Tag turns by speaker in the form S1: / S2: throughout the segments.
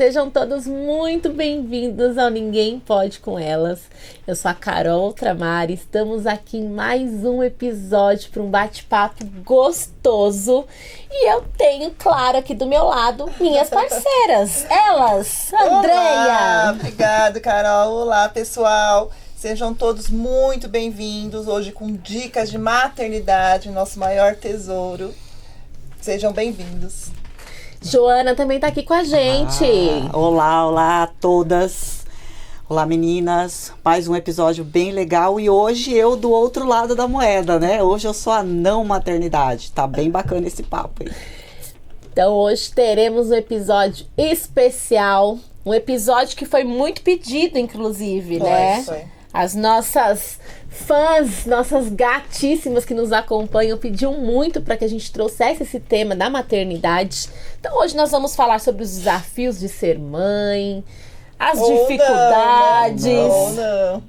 S1: sejam todos muito bem-vindos ao Ninguém Pode Com Elas. Eu sou a Carol Tramari, estamos aqui em mais um episódio para um bate-papo gostoso. E eu tenho, claro, aqui do meu lado, minhas parceiras, elas, Andreia.
S2: Olá, obrigado, Carol. Olá, pessoal. Sejam todos muito bem-vindos, hoje com dicas de maternidade, nosso maior tesouro. Sejam bem-vindos.
S1: Joana também tá aqui com a gente.
S3: Olá a todas. Olá, meninas. Mais um episódio bem legal e hoje eu do outro lado da moeda, né? Hoje eu sou a não maternidade. Tá bem bacana esse papo aí.
S1: Então hoje teremos um episódio especial, um episódio que foi muito pedido, inclusive, né?
S2: Foi.
S1: As nossas fãs, nossas gatíssimas que nos acompanham pediam muito para que a gente trouxesse esse tema da maternidade. Então hoje nós vamos falar sobre os desafios de ser mãe, as dificuldades,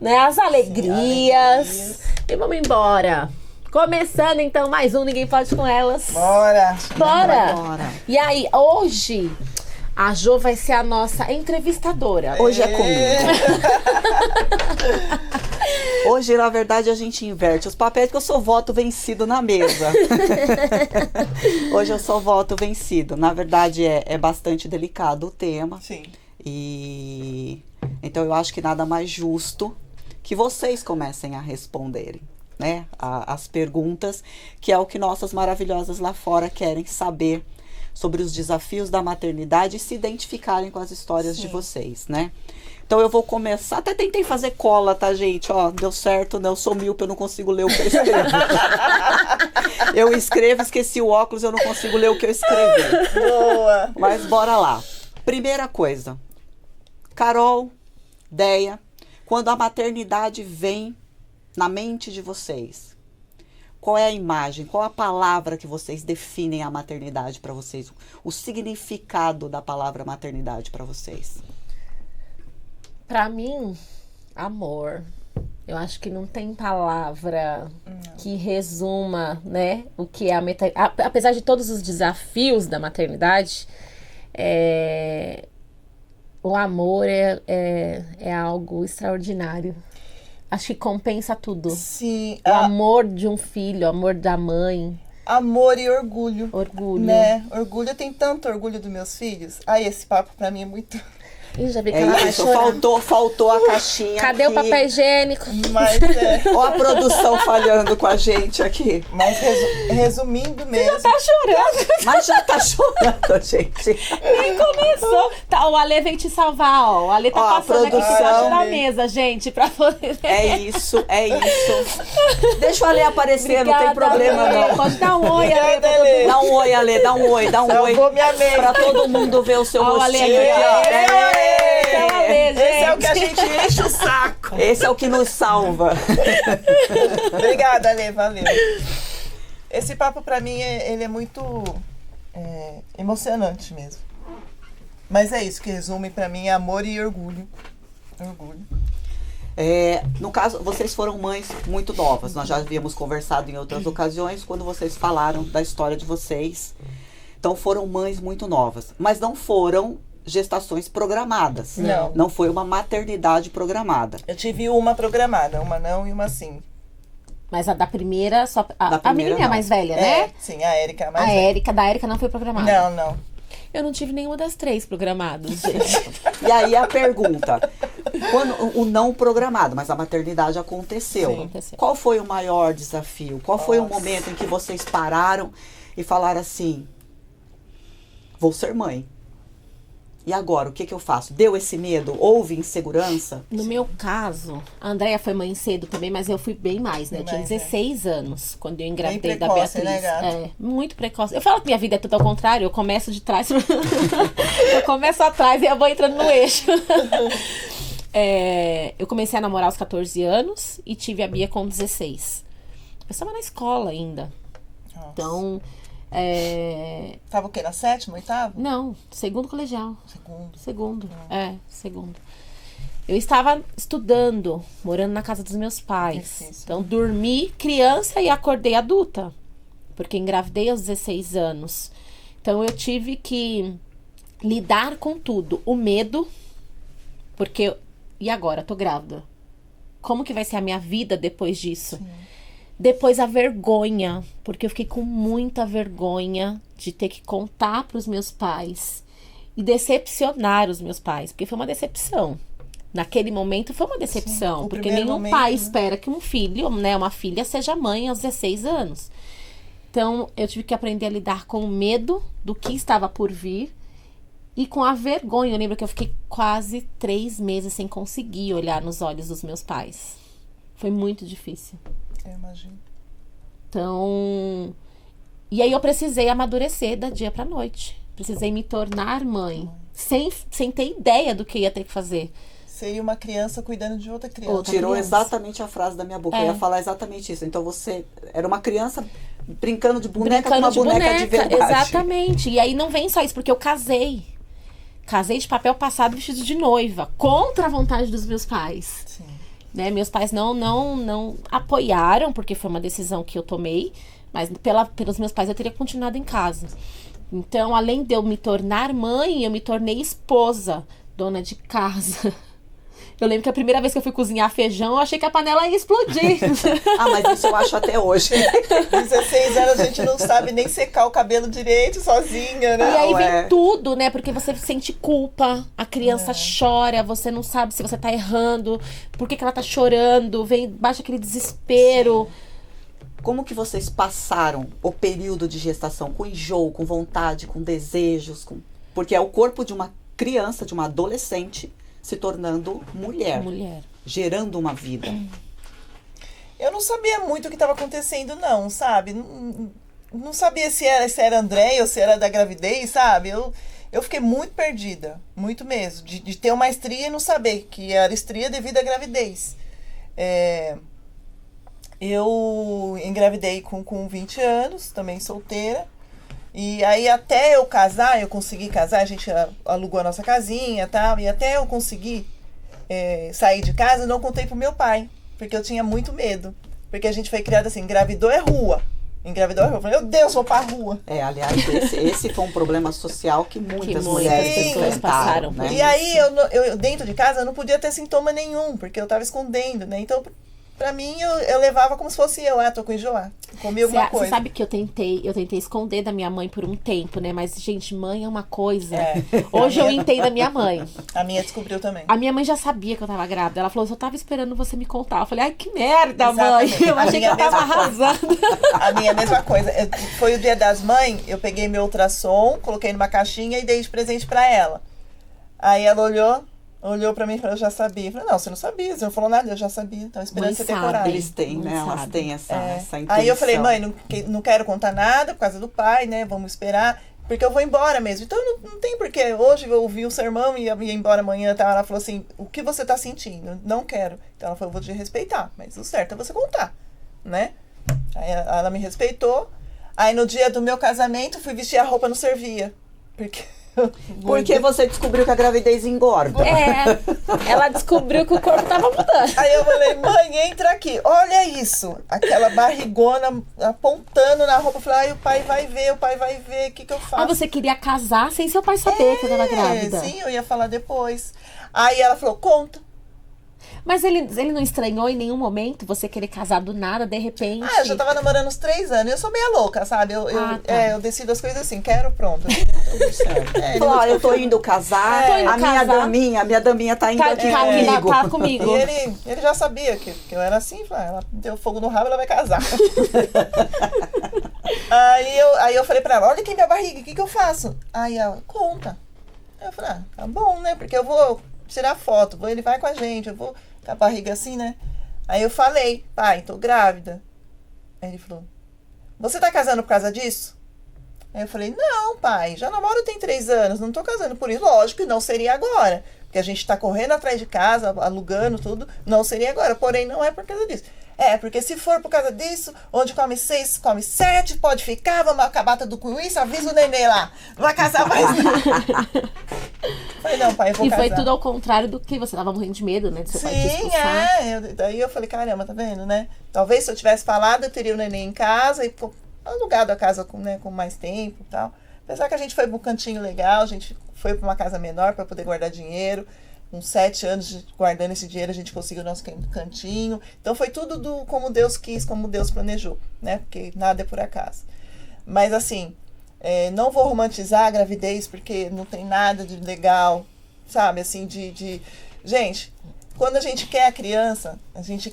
S1: né, as alegrias.
S2: Sim,
S1: e vamos embora. Começando então mais um Ninguém Pode Com Elas.
S2: Bora!
S1: Bora! E aí, hoje a Jo vai ser a nossa entrevistadora.
S3: Hoje é comigo. Hoje, na verdade, a gente inverte os papéis, porque eu sou voto vencido na mesa. Hoje eu sou voto vencido. Na verdade, é bastante delicado o tema.
S2: Sim.
S3: E então eu acho que nada mais justo que vocês comecem a responderem, né? As perguntas, que é o que nossas maravilhosas lá fora querem saber sobre os desafios da maternidade e se identificarem com as histórias de vocês, né? Então eu vou começar, até tentei fazer cola, tá, gente? Ó, deu certo, né? Eu sou míope, eu não consigo ler o que eu escrevo. Eu escrevo, esqueci o óculos, eu não consigo ler o que eu escrevi.
S2: Boa!
S3: Mas bora lá. Primeira coisa, Carol, Deia, quando a maternidade vem na mente de vocês, qual é a imagem, qual a palavra que vocês definem a maternidade para vocês? O significado da palavra maternidade para vocês?
S1: Pra mim, amor. Eu acho que não tem palavra que resuma, né, o que é a maternidade. Apesar de todos os desafios da maternidade, o amor é algo extraordinário. Acho que compensa tudo.
S2: Sim.
S1: O amor de um filho, o amor da mãe.
S2: Amor e orgulho.
S1: Orgulho.
S2: Né? Orgulho, eu tenho tanto orgulho dos meus filhos. Aí esse papo pra mim é muito...
S1: Ih, já vi que ela vai
S3: Isso,
S1: chorar.
S3: faltou a caixinha.
S1: Cadê
S3: aqui.
S1: o papel higiênico?
S2: Mas
S3: Ó a produção falhando com a gente aqui.
S2: Mas resumindo mesmo...
S1: Tá chorando.
S3: Mas já tá chorando, gente.
S1: Nem começou. Tá, o Ale veio te salvar, ó. O Ale tá
S3: Ó, a
S1: passando aqui
S3: produção.
S1: debaixo da mesa, gente, pra poder...
S3: É isso. Deixa o Ale aparecer, não tem
S1: Obrigada,
S3: problema
S1: Ale.
S3: não.
S1: Pode dar um oi, Ale, pra todo
S2: Ale.
S1: mundo.
S3: Dá um oi, Ale, dá um oi.
S2: Salvou minha mente.
S3: Pra todo mundo ver o seu
S1: Ó, o Ale
S3: rostinho
S1: aqui,
S3: aqui, ó.
S1: ó. Então, Ale, gente.
S2: Esse é o que a gente enche o saco.
S3: Esse é o que nos salva.
S2: Obrigada, Ale, valeu. Esse papo pra mim, ele é muito emocionante mesmo. Mas é isso que resume pra mim, é amor e orgulho. Orgulho.
S3: No caso, vocês foram mães muito novas. Nós já havíamos conversado em outras ocasiões quando vocês falaram da história de vocês. Então foram mães muito novas. Mas não foram gestações programadas.
S2: Não.
S3: Não foi uma maternidade programada.
S2: Eu tive uma programada, uma não e uma sim.
S1: Mas a da primeira, só
S3: Da
S1: a
S3: primeira,
S1: menininha
S3: não.
S1: mais velha, né?
S2: Sim, a Érica,
S1: A Érica, da Érica não foi programada.
S2: Não.
S1: Eu não tive nenhuma das três programadas, gente.
S3: E aí a pergunta, quando o não programado, mas a maternidade aconteceu.
S2: Sim.
S1: Aconteceu.
S3: Qual foi o maior desafio? Qual foi o momento em que vocês pararam e falaram assim, vou ser mãe? E agora, o que eu faço? Deu esse medo? Houve insegurança?
S1: No meu caso, a Andréia foi mãe cedo também, mas eu fui bem mais, né? Eu tinha
S2: Mais,
S1: 16 anos quando eu engravidei
S2: Bem
S1: da
S2: precoce,
S1: Beatriz.
S2: né, gata?
S1: Muito precoce. Eu falo que minha vida é tudo ao contrário, eu começo de trás. Eu começo atrás e eu vou entrando no eixo. Eu comecei a namorar aos 14 anos e tive a Bia com 16. Eu estava na escola ainda.
S2: Nossa.
S1: Então,
S2: Tava o quê? Na sétima, oitava?
S1: não, segundo colegial.
S2: Segundo.
S1: Segundo. Eu estava estudando, morando na casa dos meus pais.
S2: Difícil.
S1: Então, dormi criança e acordei adulta. Porque engravidei aos 16 anos. Então, eu tive que lidar com tudo. O medo, porque... E agora? Tô grávida. Como que vai ser a minha vida depois disso?
S2: Sim.
S1: Depois a vergonha, porque eu fiquei com muita vergonha de ter que contar pros meus pais e decepcionar os meus pais, porque foi uma decepção. Naquele momento foi uma decepção,
S2: Sim, o
S1: porque
S2: primeiro
S1: nenhum
S2: momento,
S1: pai
S2: né?
S1: espera que um filho, né, uma filha seja mãe aos 16 anos. Então, eu tive que aprender a lidar com o medo do que estava por vir e com a vergonha. Eu lembro que eu fiquei quase 3 meses sem conseguir olhar nos olhos dos meus pais. Foi muito difícil.
S2: Eu imagino.
S1: Então... E aí eu precisei amadurecer da dia pra noite. Precisei me tornar mãe. Sem ter ideia do que ia ter que fazer.
S2: Seria uma criança cuidando de outra criança.
S1: Outra
S3: Tirou
S1: criança.
S3: exatamente a frase da minha boca. Eu ia falar exatamente isso. Então você era uma criança brincando de boneca
S1: Brincando
S3: com uma boneca de verdade.
S1: Exatamente. E aí não vem só isso, porque eu casei. Casei de papel passado vestido de noiva. Contra a vontade dos meus pais.
S2: Sim.
S1: Né? Meus pais não apoiaram, porque foi uma decisão que eu tomei. Mas pelos meus pais eu teria continuado em casa. Então, além de eu me tornar mãe, eu me tornei esposa, dona de casa. Eu lembro que a primeira vez que eu fui cozinhar feijão, eu achei que a panela ia explodir.
S3: Ah, mas isso eu acho até hoje.
S2: 16 anos a gente não sabe nem secar o cabelo direito sozinha, né?
S1: E aí
S3: Não,
S1: vem tudo, né? Porque você sente culpa, a criança
S2: É.
S1: chora, você não sabe se você tá errando, por que ela tá chorando, baixa aquele desespero.
S3: Como que vocês passaram o período de gestação? Com enjoo, com vontade, com desejos? Porque é o corpo de uma criança, de uma adolescente, se tornando mulher. Gerando uma vida.
S2: Eu não sabia muito o que estava acontecendo, não, sabe? Não sabia se era André ou se era da gravidez, sabe? Eu fiquei muito perdida, muito mesmo. De ter uma estria e não saber que era estria devido à gravidez. Eu engravidei com 20 anos, também solteira. E aí até eu casar, eu consegui casar, a gente alugou a nossa casinha e tal. E até eu conseguir sair de casa, eu não contei pro meu pai. Porque eu tinha muito medo. Porque a gente foi criada assim, engravidou é rua. Engravidou é rua. Eu falei, meu Deus, vou pra rua.
S3: Aliás, esse foi um problema social que muitas mulheres
S1: pessoas passaram por
S3: né?
S2: E aí, eu dentro de casa, eu não podia ter sintoma nenhum, porque eu tava escondendo, né? Então, pra mim, eu levava como se fosse eu. Tô com enjoar. Comi alguma coisa.
S1: Você sabe que eu tentei esconder da minha mãe por um tempo, né? Mas, gente, mãe é uma coisa. Hoje eu entendo a minha mãe.
S2: A minha descobriu também.
S1: A minha mãe já sabia que eu tava grávida. Ela falou, eu só tava esperando você me contar. Eu falei, ai, que merda,
S2: Exatamente.
S1: mãe. Eu achei que eu tava arrasando.
S2: A minha mesma coisa. Foi o dia das mães, eu peguei meu ultrassom, coloquei numa caixinha e dei de presente pra ela. Aí ela olhou pra mim e falou, eu já sabia. Eu falei, não, você não sabia, você não falou nada, eu já sabia. Então, esperando
S1: Mãe
S2: você ter
S1: sabe.
S2: coragem.
S3: Eles têm, né? Elas têm essa intuição.
S2: Aí eu falei, mãe, não quero contar nada por causa do pai, né? Vamos esperar, porque eu vou embora mesmo. Então não tem porquê. Hoje eu ouvi o sermão e ia embora amanhã. Tá? Ela falou assim, o que você tá sentindo? Não quero. Então ela falou, eu vou te respeitar, mas o certo é você contar, né? Aí ela me respeitou. Aí no dia do meu casamento, fui vestir a roupa, não servia.
S3: Porque você descobriu que a gravidez engorda.
S1: Ela descobriu que o corpo tava mudando.
S2: Aí eu falei, mãe, entra aqui, olha isso. Aquela barrigona apontando na roupa. Eu falei, o pai vai ver, o que eu faço?
S1: Ah, você queria casar sem seu pai saber que eu tava grávida.
S2: Sim, eu ia falar depois. Aí ela falou, conta.
S1: Mas ele não estranhou em nenhum momento você querer casar do nada, de repente?
S2: Eu já tava namorando uns 3 anos. Eu sou meia louca, sabe? Eu decido as coisas assim, quero, pronto. Tudo certo.
S3: Falou, olha, eu tô indo casar, minha daminha tá indo aqui comigo.
S1: Tá comigo.
S2: E ele já sabia que eu era assim, falou, ela deu fogo no rabo, ela vai casar. aí eu falei pra ela, olha aqui minha barriga, o que eu faço? Aí ela, conta. Aí eu falei, tá bom, né? Porque eu vou tirar foto, ele vai com a gente, eu vou com a barriga assim, né? Aí eu falei, pai, tô grávida. Aí ele falou, você tá casando por causa disso? Aí eu falei, não, pai, já namoro tem 3 anos, não tô casando por isso. Lógico que não seria agora, porque a gente tá correndo atrás de casa, alugando tudo, não seria agora, porém não é por causa disso. Porque se for por causa disso, onde come 6, come 7, pode ficar, vamos acabar tudo com isso, avisa o nenê lá, não vai casar mais não. Falei, não, pai, eu vou casar.
S1: E foi tudo ao contrário do que você tava morrendo de medo, né, de seu pai te expulsar.
S2: Daí eu falei, caramba, tá vendo, né? Talvez se eu tivesse falado, eu teria o nenê em casa e alugado a casa com mais tempo e tal. Apesar que a gente foi pra um cantinho legal, a gente foi para uma casa menor para poder guardar dinheiro. Com 7 anos guardando esse dinheiro, a gente conseguiu o nosso cantinho. Então foi tudo como Deus quis, como Deus planejou, né? Porque nada é por acaso. Mas assim, não vou romantizar a gravidez, porque não tem nada de legal, sabe? Assim, Gente, quando a gente quer a criança, a gente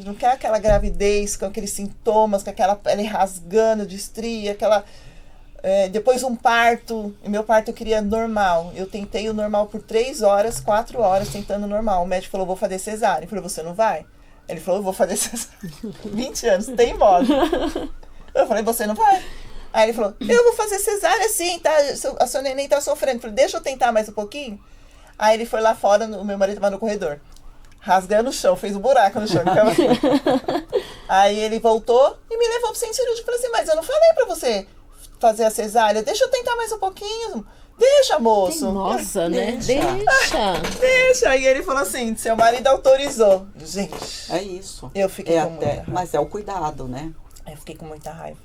S2: não quer aquela gravidez com aqueles sintomas, com aquela pele rasgando de estria, depois um parto. E meu parto eu queria normal. Eu tentei o normal por 3 horas, 4 horas tentando normal. O médico falou, vou fazer cesárea. Eu falei, você não vai? Ele falou, eu vou fazer cesárea. 20 anos, teimosa. Eu falei, você não vai? Aí ele falou, eu vou fazer cesárea sim, tá? A sua neném tá sofrendo. Eu falei, deixa eu tentar mais um pouquinho. Aí ele foi lá fora, o meu marido estava no corredor, rasgando o chão, fez um buraco no chão. Aí ele voltou e me levou pro centro cirúrgico. Eu falei assim, mas eu não falei pra você fazer a cesárea, deixa eu tentar mais um pouquinho. Deixa, moço.
S1: Nossa, né?
S2: Deixa. Aí ele falou assim, seu marido autorizou. Gente.
S3: É isso.
S2: Eu fiquei com muita raiva.
S3: Mas é o cuidado, né?
S2: Aí eu fiquei com muita raiva.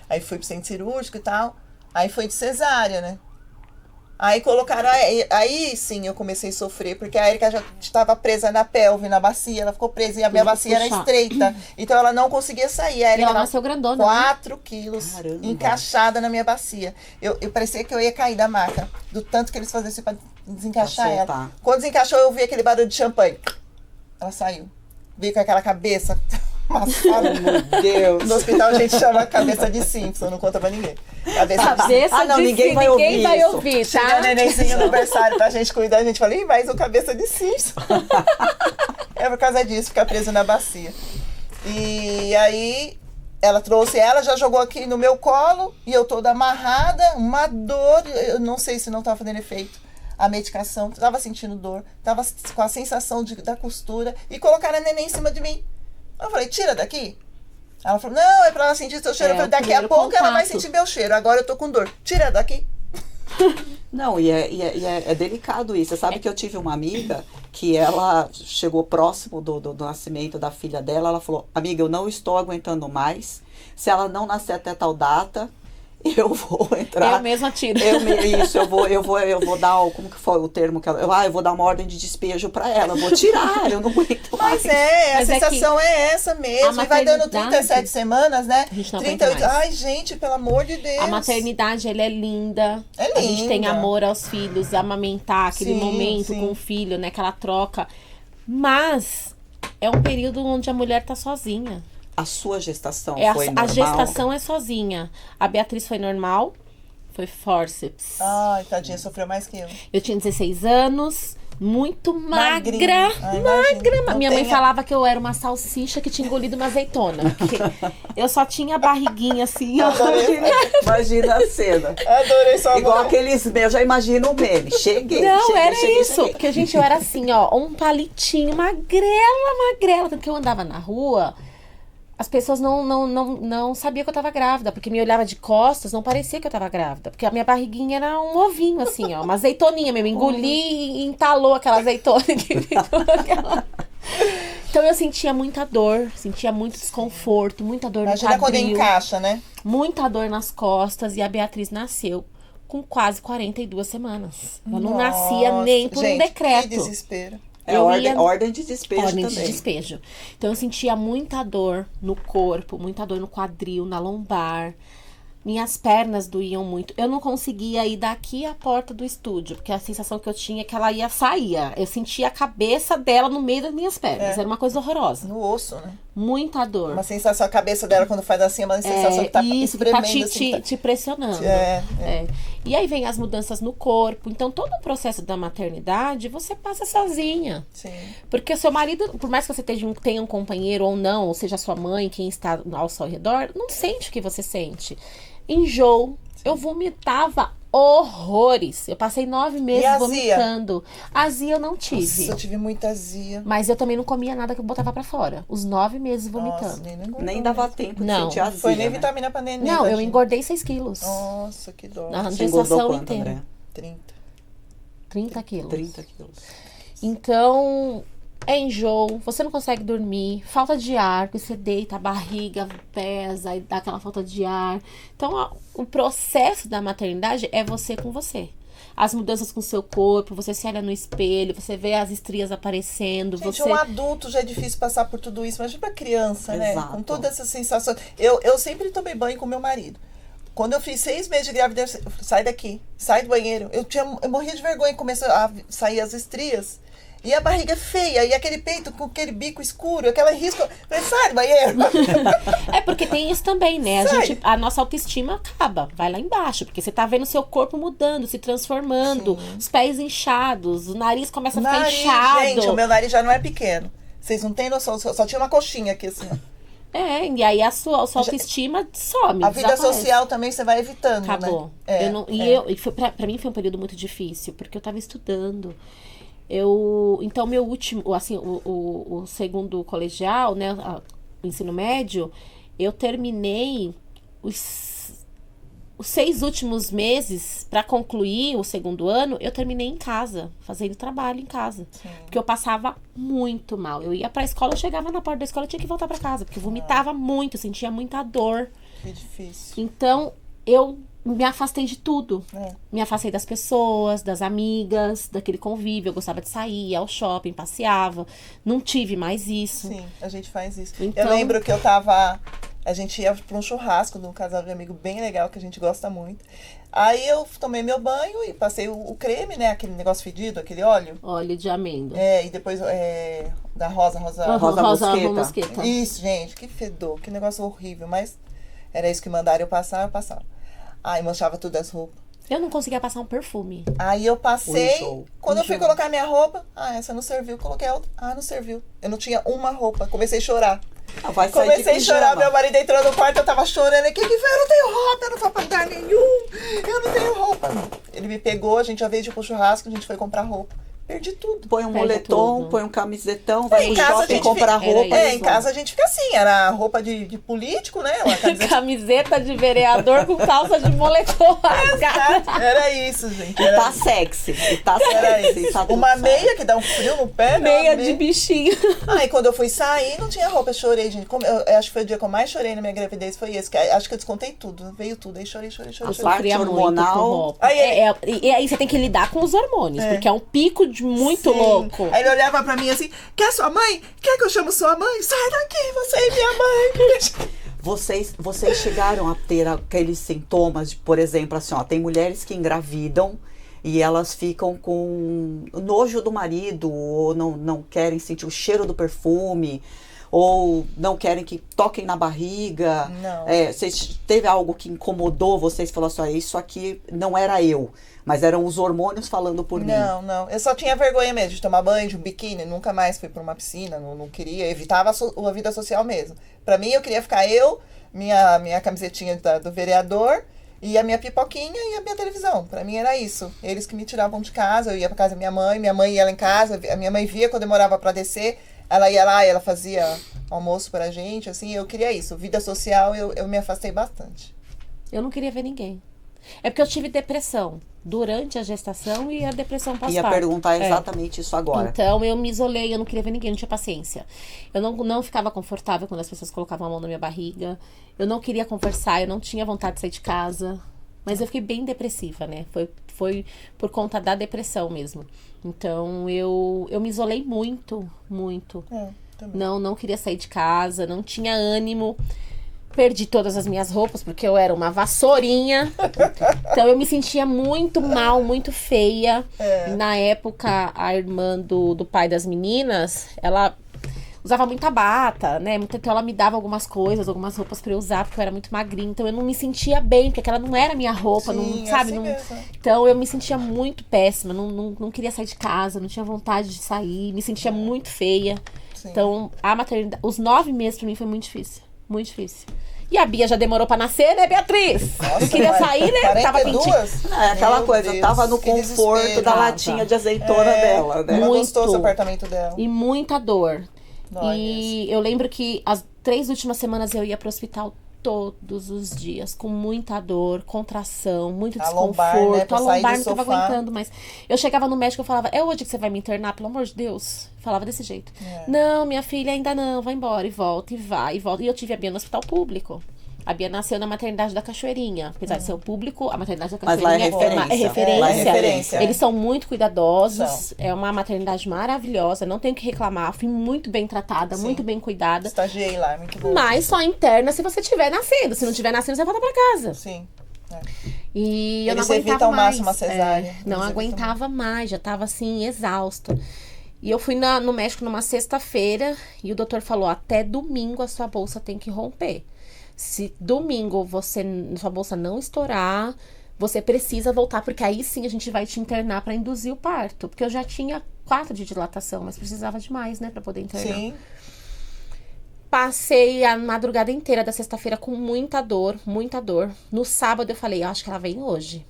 S2: Aí fui pro centro cirúrgico e tal. Aí foi de cesárea, né? Aí colocaram, aí sim eu comecei a sofrer, porque a Erika já estava presa na pelve, na bacia, ela ficou presa e a minha bacia era estreita, então ela não conseguia sair. A Erika
S1: ela nasceu grandona,
S2: 4 quilos encaixada na minha bacia. Eu parecia que eu ia cair da maca, do tanto que eles faziam assim para desencaixar ela. Quando desencaixou, eu vi aquele barulho de champanhe. Ela saiu. Veio com aquela cabeça amassada. Meu Deus. No hospital a gente chama cabeça de Simpson, não conta pra ninguém.
S1: Cabeça de
S3: ninguém vai
S1: ouvir, tá?
S2: Chega a nenenzinho no berçário pra gente cuidar, a gente fala, ih, mais um cabeça de Simpson. É por causa disso, ficar preso na bacia. E aí, ela trouxe ela, já jogou aqui no meu colo, e eu toda amarrada, uma dor, eu não sei se não tava fazendo efeito. A medicação, tava sentindo dor, tava com a sensação da costura, e colocaram a neném em cima de mim. Eu falei, tira daqui. Ela falou, não, é pra ela sentir seu cheiro. Eu falei, daqui a pouco ela vai sentir meu cheiro. Agora eu tô com dor. Tira daqui.
S3: Não, e é delicado isso. Você sabe que eu tive uma amiga que ela chegou próximo do nascimento da filha dela. Ela falou, amiga, eu não estou aguentando mais. Se ela não nascer até tal data, eu vou entrar.
S1: Eu mesma tiro.
S3: Eu vou dar, como que foi o termo que ela... eu vou dar uma ordem de despejo pra ela. Eu vou tirar, eu não aguento mais.
S2: Mas a sensação é essa mesmo. E vai dando 37 semanas, né?
S1: A gente não
S2: 38. Ai, gente, pelo amor de Deus.
S1: A maternidade, ela é linda.
S2: É linda.
S1: A gente tem amor aos filhos, amamentar, aquele momento com o filho, né? Aquela troca. Mas é um período onde a mulher tá sozinha.
S3: A sua gestação foi
S1: A
S3: normal?
S1: gestação é sozinha. A Beatriz foi normal, foi forceps.
S2: Ai, tadinha, sofreu mais que eu.
S1: Eu tinha 16 anos, muito magra.
S2: Ai,
S1: magra. Minha mãe falava que eu era uma salsicha que tinha engolido uma azeitona. Porque eu só tinha a barriguinha assim, ó.
S3: Imagina a cena.
S2: Adorei sua
S3: Igual
S2: mãe.
S3: aqueles meus, já imagino o meme. Cheguei.
S1: Isso. Porque, gente, eu era assim, ó, um palitinho, magrela. Tanto que eu andava na rua... As pessoas não sabiam que eu tava grávida, porque me olhava de costas, não parecia que eu tava grávida. Porque a minha barriguinha era um ovinho, assim, ó, uma azeitoninha mesmo. Engoli e entalou aquela azeitona que ficou aquela... Então eu sentia muita dor, sentia muito desconforto, muita dor no quadril.
S2: Imagina quando encaixa, né?
S1: Muita dor nas costas, e a Beatriz nasceu com quase 42 semanas. Ela não nascia nem por um decreto.
S2: Que desespero.
S3: Ordem de despejo
S1: Ordem
S3: também.
S1: de despejo. Então eu sentia muita dor no corpo, muita dor no quadril, na lombar. Minhas pernas doíam muito. Eu não conseguia ir daqui à porta do estúdio, porque a sensação que eu tinha é que ela ia sair. Eu sentia a cabeça dela no meio das minhas pernas. Era uma coisa horrorosa.
S2: No osso, né?
S1: Muita dor.
S2: Uma sensação, a cabeça dela quando faz assim, é uma sensação que tá espremendo.
S1: Que tá
S2: assim,
S1: te pressionando. E aí vem as mudanças no corpo. Então, todo o processo da maternidade, você passa sozinha.
S2: Sim.
S1: Porque o seu marido, por mais que você tenha um companheiro ou não, ou seja, sua mãe, quem está ao seu redor, não sente o que você sente. Enjoo. Eu vomitava horrores. Eu passei 9 meses vomitando. Azia eu não tive.
S2: Nossa, eu tive muita azia.
S1: Mas eu também não comia nada que eu botava pra fora. Os 9 meses vomitando.
S2: Nossa,
S3: nem dava tempo de sentir azia.
S2: Foi nem vitamina pra neném.
S1: Não, eu engordei 6 quilos.
S2: Nossa, que dó.
S1: Na
S3: Você engordou
S1: gestação
S3: quanto,
S1: inteira.
S3: André?
S1: 30 quilos.
S3: 30 quilos.
S1: Então, é enjoo, você não consegue dormir, falta de ar, porque você deita, a barriga pesa e dá aquela falta de ar. Então, o processo da maternidade é você com você. as mudanças com o seu corpo, você se olha no espelho, você vê as estrias aparecendo.
S2: Gente,
S1: você...
S2: um adulto já é difícil passar por tudo isso, imagina pra criança, né?
S3: Exato.
S2: Com todas essas sensações. Eu sempre tomei banho com meu marido. Quando eu fiz 6 meses de gravidez, eu falei, sai daqui, sai do banheiro. Eu morria de vergonha, começou a sair as estrias. E a barriga feia, e aquele peito com aquele bico escuro, aquela risco. Eu falei, sai do banheiro.
S1: É porque tem isso também, né?
S2: Sai.
S1: A nossa autoestima acaba, vai lá embaixo, porque você tá vendo o seu corpo mudando, se transformando, os pés inchados, o nariz começa a ficar
S2: Nariz,
S1: inchado.
S2: gente, o meu nariz já não é pequeno. Vocês não têm noção, só tinha uma coxinha aqui assim. Ó.
S1: E aí a sua autoestima some.
S2: A vida
S1: desaparece.
S2: social também você vai evitando,
S1: Acabou.
S2: né?
S1: Pra mim foi um período muito difícil, porque eu tava estudando. Então, meu último, assim, o segundo colegial, né, o ensino médio, eu terminei os 6 últimos meses, para concluir o segundo ano, eu terminei em casa, fazendo trabalho em casa.
S2: Sim.
S1: Porque eu passava muito mal. Eu ia pra escola, eu chegava na porta da escola, eu tinha que voltar pra casa, porque eu vomitava muito, eu sentia muita dor.
S2: Que difícil.
S1: Então, eu me afastei de tudo.
S2: É.
S1: Me afastei das pessoas, das amigas, daquele convívio. Eu gostava de sair, ia ao shopping, passeava. Não tive mais isso.
S2: Sim, a gente faz isso.
S1: Então-
S2: Eu lembro que a gente ia para um churrasco de um casal de amigo bem legal, que a gente gosta muito. Aí eu tomei meu banho e passei o creme, né? Aquele negócio fedido, aquele óleo.
S1: Óleo de amêndoa.
S2: E depois da rosa.
S3: Rosa
S1: mosqueta.
S2: Isso, gente, que fedor, que negócio horrível. Mas era isso que mandaram eu passava. Aí manchava tudo as roupas.
S1: Eu não conseguia passar um perfume.
S2: Aí eu passei,
S3: Enjoo.
S2: quando eu fui colocar minha roupa, essa não serviu, coloquei a outra, não serviu. Eu não tinha uma roupa, comecei a chorar.
S3: Vai sair de
S2: Comecei a chorar,
S3: pijama.
S2: meu marido entrou no quarto, eu tava chorando. O que foi? Eu não tenho roupa, eu não vou pra lugar nenhum. Eu não tenho roupa. Ele me pegou, a gente já veio de ir pro churrasco, a gente foi comprar roupa. Perdi tudo.
S3: Põe um
S1: Pega
S3: moletom,
S1: tudo.
S3: põe um camisetão, vai
S2: Em
S3: no
S2: casa a
S3: shopping
S2: gente
S3: comprar
S1: fica-
S3: roupa.
S1: era
S2: Em casa a gente fica assim, era roupa de político, né? Uma camiseta.
S1: Camiseta de vereador com calça de moletom rasgada.
S2: Era isso, gente.
S3: E tá sexy. E tá
S2: Era
S3: sexy.
S2: isso.
S3: Tá tudo
S2: Uma
S3: certo.
S2: meia que dá um frio no pé, né?
S1: Meia
S2: Uma
S1: de bichinho.
S2: Aí quando eu fui sair, não tinha roupa, eu chorei, gente. Eu acho que foi o dia que eu mais chorei na minha gravidez, foi esse. Que acho que eu descontei tudo, veio tudo. Aí chorei.
S1: Eu
S3: parte
S1: sofria muito
S3: hormonal.
S1: com roupa.
S2: Aí
S1: E aí você tem que lidar com os hormônios, porque é um pico de muito
S2: Sim.
S1: louco.
S2: Aí ele olhava pra mim assim, quer sua mãe? Quer que eu chamo sua mãe? Sai daqui, você e minha mãe.
S3: Vocês chegaram a ter aqueles sintomas, de, por exemplo, assim, ó, tem mulheres que engravidam e elas ficam com nojo do marido, ou não querem sentir o cheiro do perfume, ou não querem que toquem na barriga.
S2: Não.
S3: Vocês teve algo que incomodou vocês? Falou assim, ó, isso aqui não era eu, mas eram os hormônios falando por mim.
S2: Não. Eu só tinha vergonha mesmo de tomar banho, de um biquíni. Nunca mais fui pra uma piscina, não queria. Evitava a vida social mesmo. Pra mim, eu queria ficar minha camisetinha do vereador, e a minha pipoquinha e a minha televisão. Pra mim era isso. Eles que me tiravam de casa, eu ia pra casa da minha mãe ia lá em casa, a minha mãe via quando demorava pra descer, ela ia lá e ela fazia almoço pra gente, assim, eu queria isso. Vida social, eu me afastei bastante.
S1: Eu não queria ver ninguém. É porque eu tive depressão durante a gestação e a depressão pós-parto.
S3: Ia perguntar exatamente isso agora.
S1: Então, eu me isolei, eu não queria ver ninguém, não tinha paciência. Eu não ficava confortável quando as pessoas colocavam a mão na minha barriga. Eu não queria conversar, eu não tinha vontade de sair de casa. Mas eu fiquei bem depressiva, né? Foi por conta da depressão mesmo. Então, eu me isolei muito.
S2: Também.
S1: Não queria sair de casa, não tinha ânimo. Perdi todas as minhas roupas, porque eu era uma vassourinha. Então eu me sentia muito mal, muito feia. Na época, a irmã do pai das meninas, ela usava muita bata, né? Então ela me dava algumas roupas pra eu usar, porque eu era muito magrinha. Então eu não me sentia bem, porque aquela não era minha roupa,
S2: Sim,
S1: sabe?
S2: assim
S1: Não...
S2: mesmo.
S1: Então eu me sentia muito péssima, não queria sair de casa, não tinha vontade de sair, me sentia muito feia.
S2: Sim.
S1: Então a maternidade, os 9 meses pra mim foi muito difícil. Muito difícil. E a Bia já demorou pra nascer, né, Beatriz?
S2: Nossa,
S1: Não queria sair, né? Tava
S2: 42?
S3: Aquela
S2: Meu
S3: coisa,
S2: Deus,
S3: tava no
S2: que
S3: conforto
S2: desespero.
S3: da latinha de azeitona dela, né?
S2: Ela
S1: Muito.
S2: gostou do apartamento dela.
S1: E muita dor.
S2: Dói
S1: E eu lembro que as 3 últimas semanas eu ia pro hospital todos os dias, com muita dor, contração, muito
S2: A
S1: desconforto.
S2: lombar, né, pra
S1: A
S2: sair
S1: lombar
S2: do
S1: não tava
S2: sofá.
S1: aguentando mais. Eu chegava no médico e falava, é hoje que você vai me internar, pelo amor de Deus? Falava desse jeito. Não, minha filha, ainda não, vai embora, e volta, e vai, e volta. E eu tive a Bia no hospital público. A Bia nasceu na maternidade da Cachoeirinha. Apesar de ser o público, a maternidade da
S3: Mas lá é
S1: Cachoeirinha
S3: referência.
S2: Lá é referência.
S1: Eles são muito cuidadosos.
S2: São.
S1: É uma maternidade maravilhosa. Não tenho o que reclamar. Fui muito bem tratada,
S2: Sim.
S1: muito bem cuidada.
S2: Estagiei lá, muito bom.
S1: Mas só interna se você estiver nascendo. Se não estiver nascendo, você volta pra casa.
S2: Sim. É.
S1: E eu
S2: Eles
S1: não aguentava
S2: evitam ao
S1: mais.
S2: máximo a cesárea.
S1: Não
S2: Eles
S1: aguentava mais, já tava assim, exausta. E eu fui no médico numa sexta-feira e o doutor falou: até domingo a sua bolsa tem que romper. Se domingo sua bolsa não estourar, você precisa voltar, porque aí sim a gente vai te internar para induzir o parto. Porque eu já tinha 4 de dilatação, mas precisava de mais, né, para poder internar.
S2: Sim.
S1: Passei a madrugada inteira da sexta-feira com muita dor, muita dor. No sábado eu falei: acho que ela vem hoje.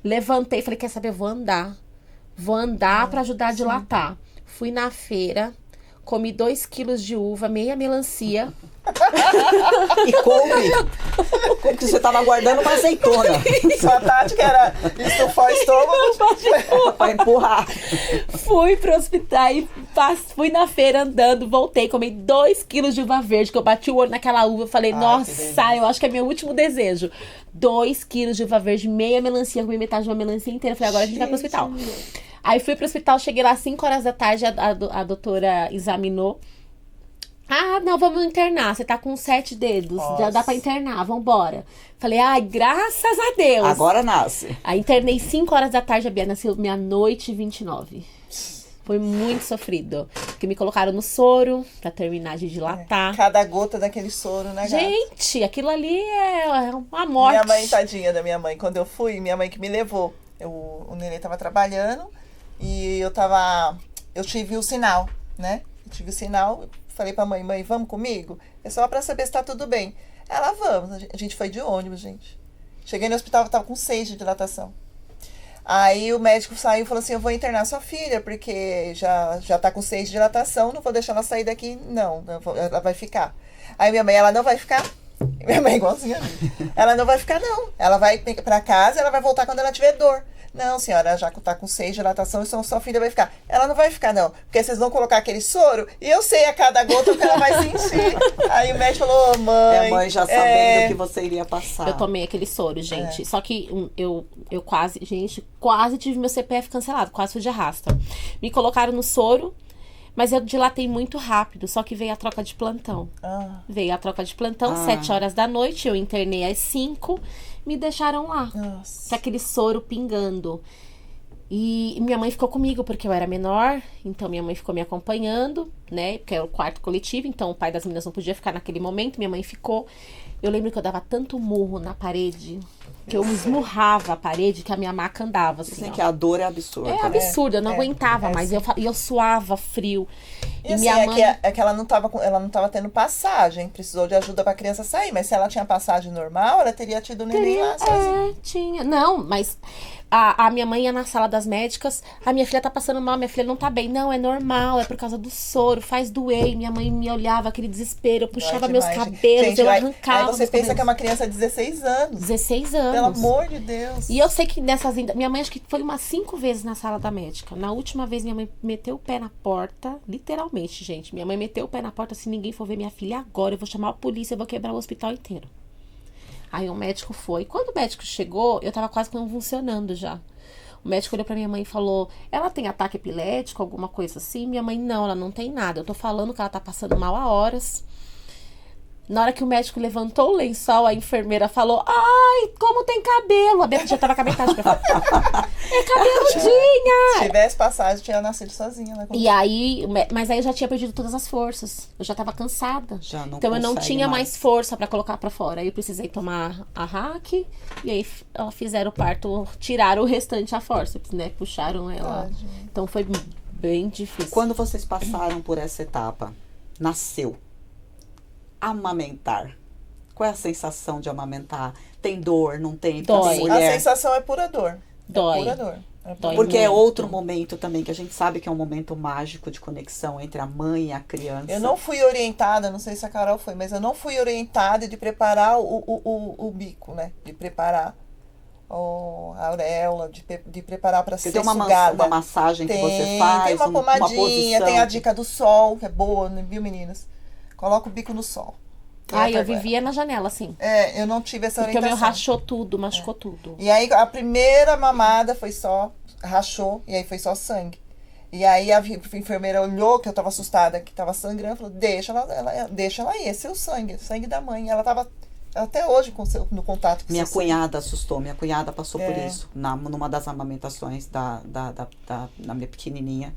S1: Levantei, falei: quer saber, eu vou andar. Vou andar para ajudar a dilatar. Fui na feira, comi 2 quilos de uva, meia melancia.
S3: E como que você tava guardando uma azeitona
S2: Sua tática era estufar o estômago.
S3: pra empurrar.
S1: Fui pro hospital e fui na feira andando, voltei, comi 2 quilos de uva verde, que eu bati o olho naquela uva, eu falei:
S2: que
S1: nossa,
S2: delícia.
S1: eu acho que é meu último desejo. 2 quilos de uva verde, meia melancia, comi metade de uma melancia inteira. Falei: agora a gente vai pro hospital. Aí fui pro hospital, cheguei lá às 5 horas da tarde, a doutora examinou. Ah, não, vamos internar, você tá com 7 dedos, já
S2: Nossa.
S1: dá pra internar, vambora. Falei: ai, graças a Deus.
S3: Agora nasce.
S1: Aí internei 5 horas da tarde, a Bia nasceu meia-noite e 29. Foi muito sofrido. Porque me colocaram no soro pra terminar de dilatar.
S2: Cada gota daquele soro, né, gata?
S1: Gente, aquilo ali é uma morte.
S2: Minha mãe, tadinha da minha mãe, quando eu fui, minha mãe que me levou. O neném tava trabalhando e eu tive o sinal, né? Eu tive o sinal, falei pra mãe: mãe, vamos comigo? É só pra saber se tá tudo bem. Ela: vamos. A gente foi de ônibus, gente. Cheguei no hospital, eu tava com 6 de dilatação. Aí o médico saiu e falou assim: eu vou internar sua filha, porque já tá com 6 de dilatação, não vou deixar ela sair daqui, não. Ela vai ficar. Aí minha mãe: ela não vai ficar? Minha mãe é igualzinha a mim. Ela não vai ficar, não. Ela vai pra casa e ela vai voltar quando ela tiver dor. Não, senhora, já que tá com 6 de dilatação, então sua filha vai ficar. Ela não vai ficar, não. Porque vocês vão colocar aquele soro e eu sei a cada gota o que ela vai sentir. Aí o médico falou: ô, mãe.
S3: A mãe já sabendo que você iria passar.
S1: Eu tomei aquele soro, gente. Só que eu quase tive meu CPF cancelado, quase fui de arrasta. Me colocaram no soro, mas eu dilatei muito rápido, só que veio a troca de plantão. Veio a troca de plantão, 7 horas da noite, eu internei às 5, me deixaram lá.
S2: Nossa.
S1: Com aquele soro pingando. E minha mãe ficou comigo, porque eu era menor, então minha mãe ficou me acompanhando, né? Porque era o quarto coletivo, então o pai das meninas não podia ficar naquele momento, minha mãe ficou. Eu lembro que eu dava tanto murro na parede, que eu esmurrava a parede, que a minha maca andava, assim,
S3: Dizem
S1: ó.
S3: que a dor é absurda.
S1: É absurdo, eu não aguentava
S2: é
S1: mais.
S2: assim.
S1: E eu suava frio.
S2: E assim, é que ela não tava tendo passagem, precisou de ajuda pra criança sair, mas se ela tinha passagem normal, ela teria tido o neném lá sozinha.
S1: Tinha. Não, mas a minha mãe ia na sala das médicas: a minha filha tá passando mal, minha filha não tá bem. Não, é normal, é por causa do soro, faz doer. E minha mãe me olhava, aquele desespero, eu puxava meus cabelos,
S2: Gente,
S1: eu
S2: aí
S1: arrancava.
S2: você
S1: meus
S2: pensa
S1: cabelos.
S2: que é uma criança de 16 anos.
S1: 16 anos.
S2: Pelo amor de Deus.
S1: E eu sei que nessas vindas, minha mãe acho que foi umas 5 vezes na sala da médica. Na última vez, minha mãe meteu o pé na porta, literalmente, gente. Minha mãe meteu o pé na porta: se ninguém for ver minha filha agora, eu vou chamar a polícia, eu vou quebrar o hospital inteiro. Aí o médico foi. Quando o médico chegou, eu tava quase convulsionando já. O médico olhou pra minha mãe e falou: ela tem ataque epilético, alguma coisa assim? Minha mãe: não, ela não tem nada. Eu tô falando que ela tá passando mal há horas. Na hora que o médico levantou o lençol, a enfermeira falou: ai, como tem cabelo. A Beca já tava com a metade pra fora. É cabeludinha!
S2: Se tivesse passagem, tinha nascido sozinha, né?
S1: E aí, mas aí eu já tinha perdido todas as forças. Eu já tava cansada.
S3: Já não
S1: Então eu não
S3: consegue
S1: tinha
S3: mais.
S1: mais força pra colocar pra fora. Aí eu precisei tomar a hack. E aí fizeram o parto, tiraram o restante a forceps, né? Puxaram ela. Então foi bem difícil.
S3: Quando vocês passaram por essa etapa, nasceu. Amamentar. Qual é a sensação de amamentar? Tem dor, não tem? Pra
S1: Dói.
S3: mulher?
S2: A sensação é pura dor.
S1: Dói.
S2: É pura dor.
S1: Dói
S3: Porque é
S1: muito.
S3: outro momento também, que a gente sabe que é um momento mágico de conexão entre a mãe e a criança.
S2: Eu não fui orientada, não sei se a Carol foi, mas eu não fui orientada de preparar o bico, né? De preparar a auréola, de preparar para
S3: Porque
S2: ser
S3: tem
S2: sugada.
S3: uma massagem que você faz,
S2: tem uma pomadinha,
S3: posição.
S2: tem a dica do sol, que é boa, né, viu, meninas? Coloca o bico no sol.
S1: Ai, eu vivia na janela, assim.
S2: Eu não tive essa
S1: Porque o
S2: orientação.
S1: meu rachou tudo, machucou tudo.
S2: E aí a primeira mamada foi só, rachou, e aí foi só sangue. E aí a enfermeira olhou, que eu tava assustada, que tava sangrando, falou, deixa ela ir, esse é o sangue da mãe. Ela tava até hoje no contato com
S3: Minha
S2: seu sangue.
S3: cunhada assustou, minha cunhada passou por
S2: É.
S3: isso. Numa das amamentações da minha pequenininha.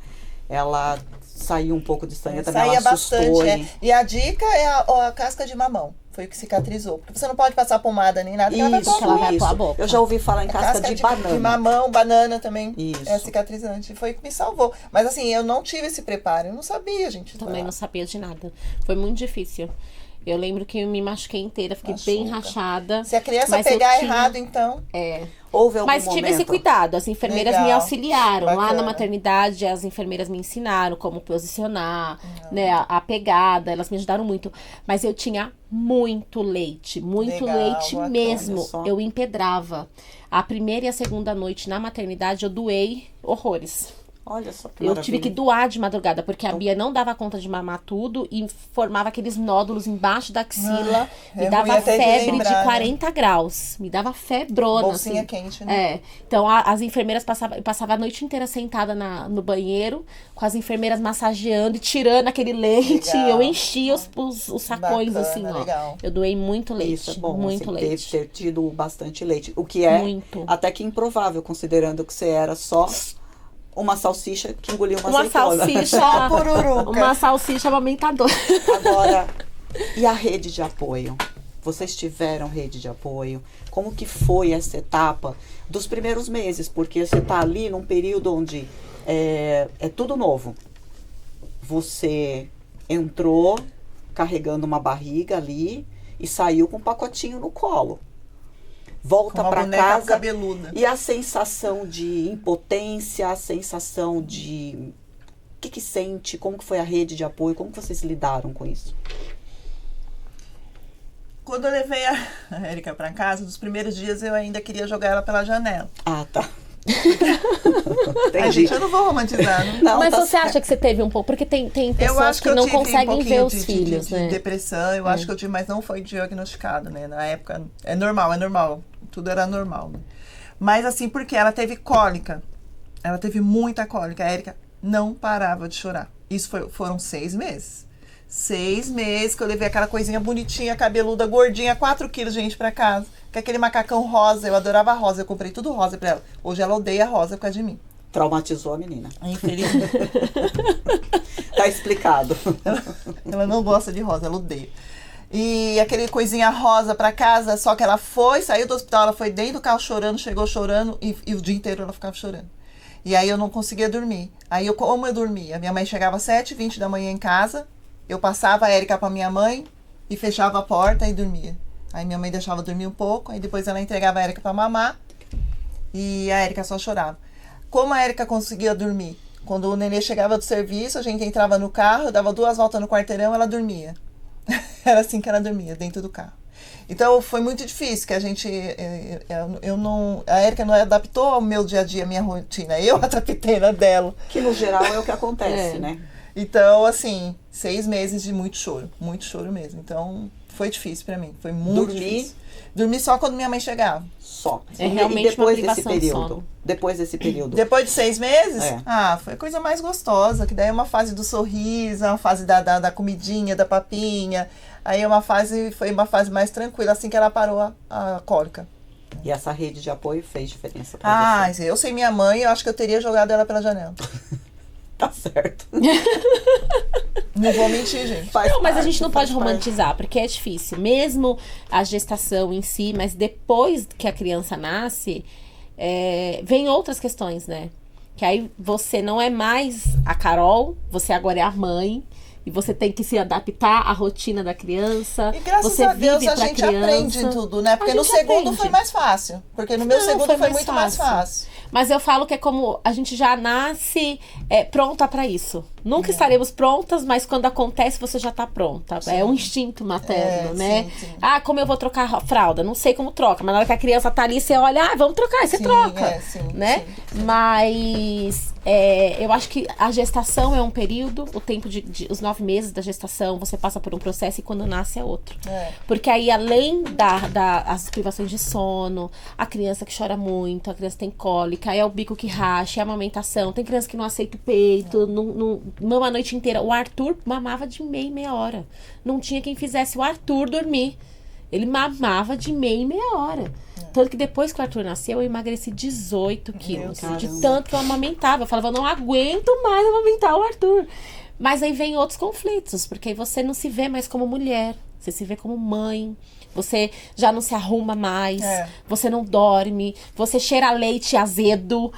S3: Ela saiu um pouco de sangue também,
S2: Saía
S3: ela assustou.
S2: bastante. E a dica é a casca de mamão. Foi o que cicatrizou. Porque você não pode passar pomada nem nada, porque ela vai
S3: Isso,
S2: pôr
S1: ela vai
S3: isso.
S1: pôr a boca.
S3: Eu já ouvi falar em casca de banana.
S2: De mamão, banana também.
S3: Isso.
S2: É cicatrizante. Foi o que me salvou. Mas assim, eu não tive esse preparo. Eu não sabia, gente.
S1: Também não sabia de nada. Foi muito difícil. Eu lembro que eu me machuquei inteira, fiquei bem
S2: Machuca.
S1: rachada.
S2: Se a criança
S1: mas eu
S2: pegar
S1: tinha-
S2: errado, então...
S3: Houve algum
S1: Mas tive esse
S3: momento?
S1: cuidado. As enfermeiras me
S2: Legal.
S1: auxiliaram. Lá
S2: Bacana.
S1: na maternidade, as enfermeiras me ensinaram como posicionar, né? A pegada, elas me ajudaram muito. Mas eu tinha muito leite
S2: Legal,
S1: leite
S2: bacana.
S1: mesmo.
S3: Olha só.
S1: Eu empedrava. A primeira e a segunda noite na maternidade, eu doei horrores.
S3: Olha só que
S1: Eu tive que
S3: maravilha.
S1: doar de madrugada, porque a Bia não dava conta de mamar tudo e formava aqueles nódulos embaixo da axila.
S2: é
S1: Me
S2: ruim
S1: dava
S2: até de
S1: febre
S2: lembrar,
S1: de
S2: né?
S1: 40 graus. Me dava febrona,
S2: Bolsinha
S1: assim.
S2: quente, né?
S1: É. Então, as enfermeiras eu passava a noite inteira sentada no banheiro, com as enfermeiras massageando e tirando aquele leite.
S2: Legal.
S1: Eu enchia os sacões,
S2: Bacana,
S1: assim, ó.
S2: legal.
S1: Eu doei muito leite.
S3: Isso é bom,
S1: muito
S3: assim,
S1: leite.
S3: ter tido bastante leite. O que é
S1: Muito.
S3: até que improvável, considerando que você era só uma salsicha que engoliu uma
S1: Uma
S3: azeitona.
S1: salsicha.
S2: Só pururuca.
S1: Uma salsicha amamentadora.
S3: Agora, e a rede de apoio? Vocês tiveram rede de apoio? Como que foi essa etapa dos primeiros meses? Porque você está ali num período onde é tudo novo. Você entrou carregando uma barriga ali e saiu com um pacotinho no colo. Volta
S2: Com uma
S3: para
S2: boneca
S3: casa
S2: cabeluda.
S3: e a sensação de impotência, a sensação de o que sente, como que foi a rede de apoio, como que vocês lidaram com isso?
S2: Quando eu levei a Érica pra casa, nos primeiros dias eu ainda queria jogar ela pela janela.
S3: Ah, tá.
S2: Ai,
S3: Entendi.
S2: gente, eu não vou romantizar, né?
S3: Não,
S1: Mas
S3: tá
S1: você acha que você teve um pouco? Porque tem
S2: Eu
S1: pessoas
S2: acho que
S1: que
S2: eu
S1: não
S2: tive um
S1: conseguem
S2: pouquinho
S1: ver os
S2: de
S1: filhos,
S2: de
S1: né?
S2: depressão, eu acho que eu tive, mas não foi diagnosticado, né? Na época, é normal. Tudo era normal, né? Mas assim, porque ela teve cólica. Ela teve muita cólica. A Érica não parava de chorar. Isso foram 6 meses. 6 meses que eu levei aquela coisinha bonitinha, cabeluda, gordinha, 4 quilos, gente, pra casa. Com aquele macacão rosa. Eu adorava rosa. Eu comprei tudo rosa pra ela. Hoje ela odeia rosa por causa de mim.
S3: Traumatizou a menina.
S2: Infelizmente.
S3: Tá explicado.
S2: Ela não gosta de rosa, ela odeia. E aquele coisinha rosa pra casa, só que ela saiu do hospital, ela foi dentro do carro chorando, chegou chorando e o dia inteiro ela ficava chorando. E aí eu não conseguia dormir. Aí como eu dormia? Minha mãe chegava às 7h20 da manhã em casa, eu passava a Érica pra minha mãe e fechava a porta e dormia. Aí minha mãe deixava eu dormir um pouco, aí depois ela entregava a Érica pra mamar e a Érica só chorava. Como a Érica conseguia dormir? Quando o nenê chegava do serviço, a gente entrava no carro, eu dava 2 voltas no quarteirão, ela dormia. Era assim que ela dormia, dentro do carro. Então foi muito difícil, que a gente, a Érica não adaptou ao meu dia a dia, a minha rotina, eu adaptei na dela.
S3: Que no geral é o que acontece, né?
S2: Então, assim, 6 meses de muito choro mesmo. Então foi difícil pra mim, foi muito difícil. Dormir só quando minha mãe chegava.
S3: Só.
S1: É realmente
S3: e depois
S1: uma
S3: desse
S1: privação de
S3: período?
S1: sono.
S3: Depois desse período.
S2: Depois de 6 meses,
S3: É.
S2: foi a coisa mais gostosa, que daí é uma fase do sorriso, é uma fase da comidinha, da papinha. Aí foi uma fase mais tranquila, assim que ela parou a cólica.
S3: E essa rede de apoio fez diferença pra você.
S2: Eu sem minha mãe, eu acho que eu teria jogado ela pela janela.
S3: Tá certo.
S2: Não vou mentir, gente.
S3: Faz
S1: Não, mas a
S3: parte,
S1: gente não
S3: faz
S1: pode
S3: parte.
S1: romantizar, porque é difícil. Mesmo a gestação em si, mas depois que a criança nasce, vem outras questões, né? Que aí você não é mais a Carol, você agora é a mãe. E você tem que se adaptar à rotina da criança.
S2: E graças
S1: você
S2: a Deus
S1: vive
S2: a
S1: pra
S2: gente
S1: criança.
S2: aprende em tudo, né? Porque
S1: A
S2: no
S1: gente
S2: segundo
S1: aprende.
S2: foi mais fácil. Porque no meu
S1: Não,
S2: segundo
S1: foi
S2: foi
S1: mais
S2: muito mais fácil.
S1: Mas eu falo que é como a gente já nasce pronta pra isso. Nunca estaremos prontas, mas quando acontece, você já tá pronta.
S2: Sim.
S1: É um instinto materno, né?
S2: Sim.
S1: Ah, como eu vou trocar a fralda? Não sei como troca, mas na hora que a criança tá ali, você olha, vamos trocar, você
S2: Sim,
S1: troca,
S2: sim,
S1: né?
S2: sim.
S1: Mas eu acho que a gestação é um período, o tempo os 9 meses da gestação, você passa por um processo e quando nasce é outro. Porque aí, além das privações de sono, a criança que chora muito, a criança tem cólica, é o bico que racha, é a amamentação, tem criança que não aceita o peito, não mama a noite inteira. O Arthur mamava de meia hora. Não tinha quem fizesse o Arthur dormir. Ele mamava de meia hora. Tanto que depois que o Arthur nasceu, eu emagreci 18 quilos. De tanto que eu amamentava. Eu falava, eu não aguento mais amamentar o Arthur. Mas aí vem outros conflitos, porque aí você não se vê mais como mulher. Você se vê como mãe. Você já não se arruma mais. Você não dorme. Você cheira leite azedo.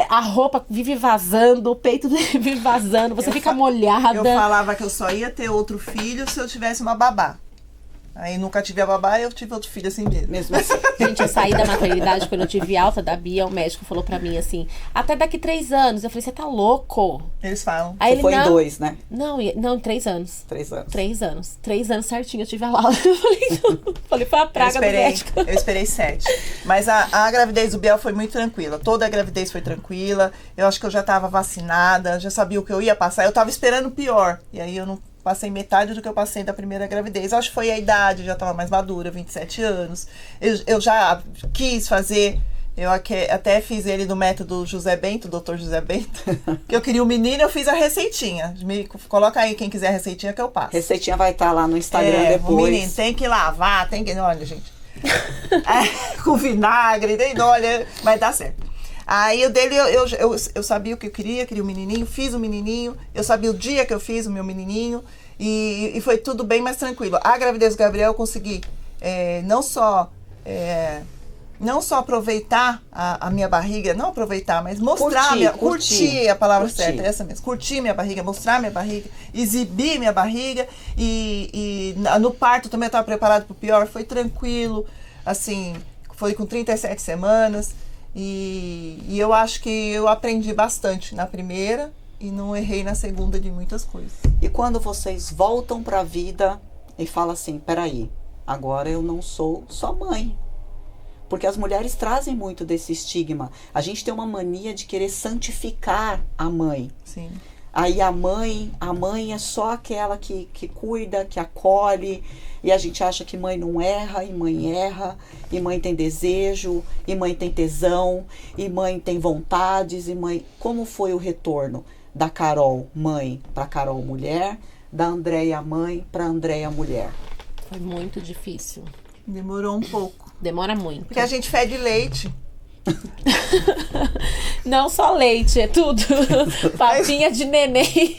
S1: A roupa vive vazando. O peito vive vazando. Você fica molhada.
S2: Eu falava que eu só ia ter outro filho se eu tivesse uma babá. Aí nunca tive a babá e eu tive outro filho assim mesmo.
S3: Assim.
S1: Gente, eu saí da maternidade quando eu tive alta da Bia, o médico falou pra mim assim, até daqui 3 anos. Eu falei, você tá louco?
S2: Eles falam.
S1: Aí ele,
S3: foi em 2, né?
S1: Não, em 3 anos.
S3: 3 anos.
S1: 3 anos. 3 anos certinho, eu tive a Laura. Eu falei, não. Falei, foi a praga do médico.
S2: Eu esperei 7. Mas a gravidez do Biel foi muito tranquila. Toda a gravidez foi tranquila. Eu acho que eu já tava vacinada, já sabia o que eu ia passar. Eu tava esperando o pior. E aí eu não passei metade do que eu passei da primeira gravidez. Acho que foi a idade, já estava mais madura, 27 anos. Eu já quis fazer, eu até fiz ele no método José Bento, Dr. José Bento, que eu queria um menino, eu fiz a receitinha. Coloca aí quem quiser a receitinha que eu passo.
S3: Receitinha vai estar lá no Instagram depois.
S2: O menino tem que lavar, tem que... Olha, gente. Com vinagre, olha, vai dar certo. Aí o dele, eu sabia o que eu queria um menininho, fiz um menininho, eu sabia o dia que eu fiz o meu menininho e foi tudo bem mais tranquilo. A gravidez do Gabriel eu consegui não só aproveitar a minha barriga, não aproveitar, mas mostrar curtir a palavra certa, essa mesmo, curtir minha barriga, mostrar minha barriga, exibir minha barriga e no parto também eu estava preparado para o pior, foi tranquilo, assim, foi com 37 semanas. E eu acho que eu aprendi bastante na primeira e não errei na segunda de muitas coisas.
S3: E quando vocês voltam para a vida e falam assim, peraí, agora eu não sou só mãe. Porque as mulheres trazem muito desse estigma. A gente tem uma mania de querer santificar a mãe.
S2: Sim.
S3: Aí a mãe é só aquela que cuida, que acolhe, e a gente acha que mãe não erra, e mãe tem desejo, e mãe tem tesão, e mãe tem vontades, e mãe... Como foi o retorno da Carol mãe para Carol mulher, da Andréia mãe para Andréia mulher?
S1: Foi muito difícil.
S2: Demorou um pouco.
S1: Demora muito.
S2: Porque a gente fede leite.
S1: Não só leite, é tudo. Papinha de neném.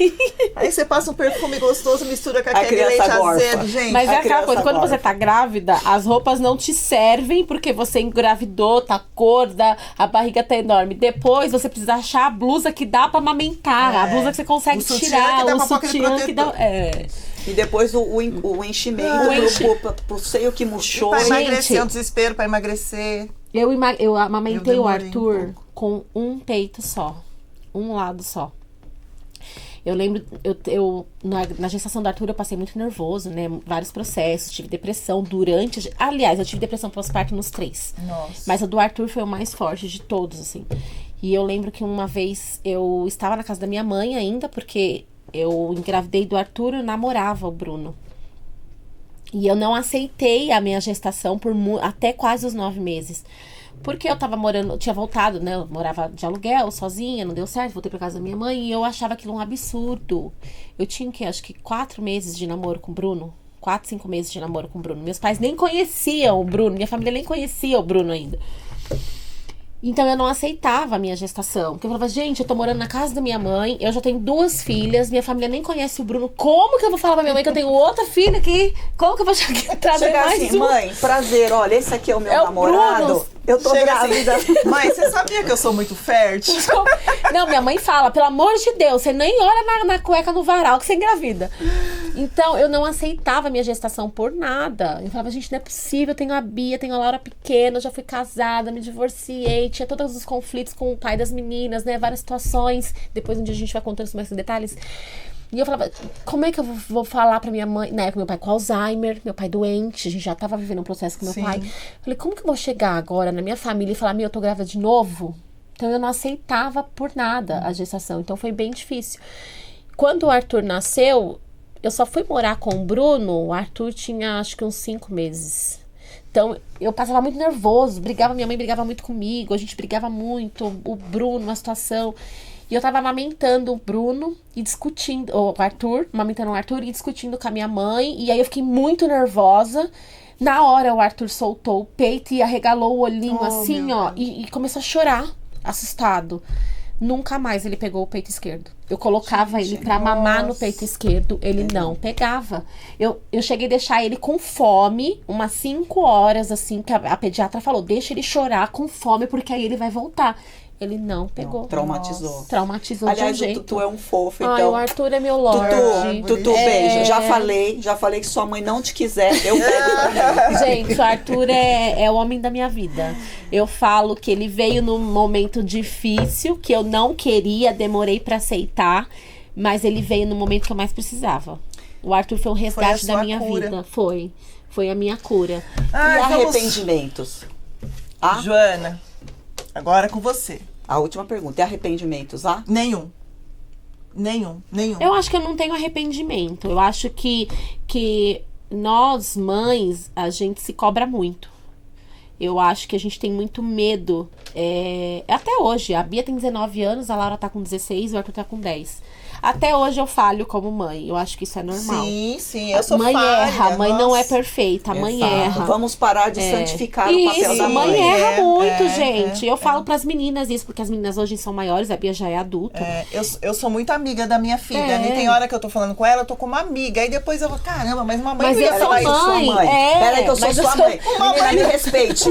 S2: Aí você passa um perfume gostoso, mistura com aquele leite azedo, gente.
S1: Mas é aquela coisa, quando você tá grávida, as roupas não te servem porque você engravidou, tá gorda, a barriga tá enorme. Depois você precisa achar a blusa que dá pra amamentar, a blusa que você consegue tirar, o sutiã que dá.
S3: E depois o enchimento pro seio que murchou.
S2: Pra emagrecer, é um desespero pra emagrecer.
S1: Eu amamentei o Arthur com um peito só. Um lado só. Eu lembro, na gestação do Arthur eu passei muito nervoso, né? Vários processos, tive depressão durante... Aliás, eu tive depressão pós-parto nos 3.
S2: Nossa.
S1: Mas a do Arthur foi o mais forte de todos, assim. E eu lembro que uma vez eu estava na casa da minha mãe ainda, porque eu engravidei do Arthur e eu namorava o Bruno. E eu não aceitei a minha gestação por até quase os 9 meses. Porque eu tava morando, eu tinha voltado, né? Eu morava de aluguel, sozinha, não deu certo, voltei pra casa da minha mãe e eu achava aquilo um absurdo. Eu tinha, acho que 4 meses de namoro com o Bruno. 4, 5 meses de namoro com o Bruno. Meus pais nem conheciam o Bruno, minha família nem conhecia o Bruno ainda. Então eu não aceitava a minha gestação. Porque eu falava, gente, eu tô morando na casa da minha mãe, eu já tenho 2 filhas, minha família nem conhece o Bruno. Como que eu vou falar pra minha mãe que eu tenho outra filha aqui? Como que eu vou trazer mais
S3: assim, mãe, prazer, olha, esse aqui é o meu namorado. Eu tô
S2: Chega
S3: grávida.
S2: assim, mãe, você sabia que eu sou muito fértil?
S1: Não, minha mãe fala, pelo amor de Deus, você nem olha na cueca no varal que você engravida. Então, eu não aceitava a minha gestação por nada. Eu falava, gente, não é possível, eu tenho a Bia, tenho a Laura pequena, eu já fui casada, me divorciei, tinha todos os conflitos com o pai das meninas, né, várias situações. Depois um dia a gente vai contando mais detalhes. E eu falava, como é que eu vou falar pra minha mãe? Na época, meu pai com Alzheimer, meu pai doente, a gente já tava vivendo um processo com meu
S2: Sim.
S1: pai. Falei, como que eu vou chegar agora na minha família e falar, eu tô grávida de novo? Então, eu não aceitava por nada a gestação. Então, foi bem difícil. Quando o Arthur nasceu, eu só fui morar com o Bruno, o Arthur tinha, acho que uns 5 meses. Então, eu passava muito nervoso, minha mãe brigava muito comigo, a gente brigava muito, o Bruno, uma situação... E eu tava amamentando o Bruno e discutindo, o Arthur, amamentando o Arthur e discutindo com a minha mãe. E aí eu fiquei muito nervosa. Na hora o Arthur soltou o peito e arregalou o olhinho assim, ó. E começou a chorar, assustado. Nunca mais ele pegou o peito esquerdo. Eu colocava ele pra mamar no peito esquerdo, ele não pegava. Eu cheguei a deixar ele com fome, umas 5 horas, assim, que a pediatra falou, deixa ele chorar com fome, porque aí ele vai voltar. Ele não pegou.
S3: Não, traumatizou.
S1: Nossa. Traumatizou
S3: Aliás,
S1: de um jeito.
S3: o Tutu é um fofo,
S1: Ai,
S3: então...
S1: o Arthur é meu lorde.
S3: Tutu, beijo. Já falei que sua mãe não te quiser, eu pego pra mim.
S1: Gente, o Arthur é o homem da minha vida. Eu falo que ele veio num momento difícil, que eu não queria, demorei pra aceitar, mas ele veio no momento que eu mais precisava. O Arthur foi o resgate da minha vida. Foi a minha cura.
S3: E arrependimentos?
S2: Joana, agora é com você.
S3: A última pergunta. E arrependimentos,
S2: Nenhum.
S1: Eu acho que eu não tenho arrependimento. Eu acho que nós, mães, a gente se cobra muito. Eu acho que a gente tem muito medo. Até hoje, a Bia tem 19 anos, a Laura tá com 16, o Arthur tá com 10. Até hoje eu falho como mãe. Eu acho que isso é normal.
S2: Sim, eu sou
S1: mãe
S2: falha.
S1: erra, a mãe não é
S2: nossa.
S1: perfeita, a mãe
S3: Exato.
S1: erra.
S3: Vamos parar de santificar o papel
S1: Isso,
S3: da
S1: a mãe
S3: mãe.
S1: erra muito, gente. Eu falo pras meninas isso, porque as meninas hoje são maiores, a Bia já é adulta.
S2: Eu sou muito amiga da minha filha, né? Tem hora que eu tô falando com ela, eu tô com uma amiga. Aí depois eu vou, caramba, mas uma mãe
S1: Mas
S2: não ia
S1: eu sou
S2: falar isso.
S1: mãe.
S3: Sua mãe. Peraí que eu sou
S1: mas eu
S3: sua
S1: sou-
S3: mãe. Menina, me respeite.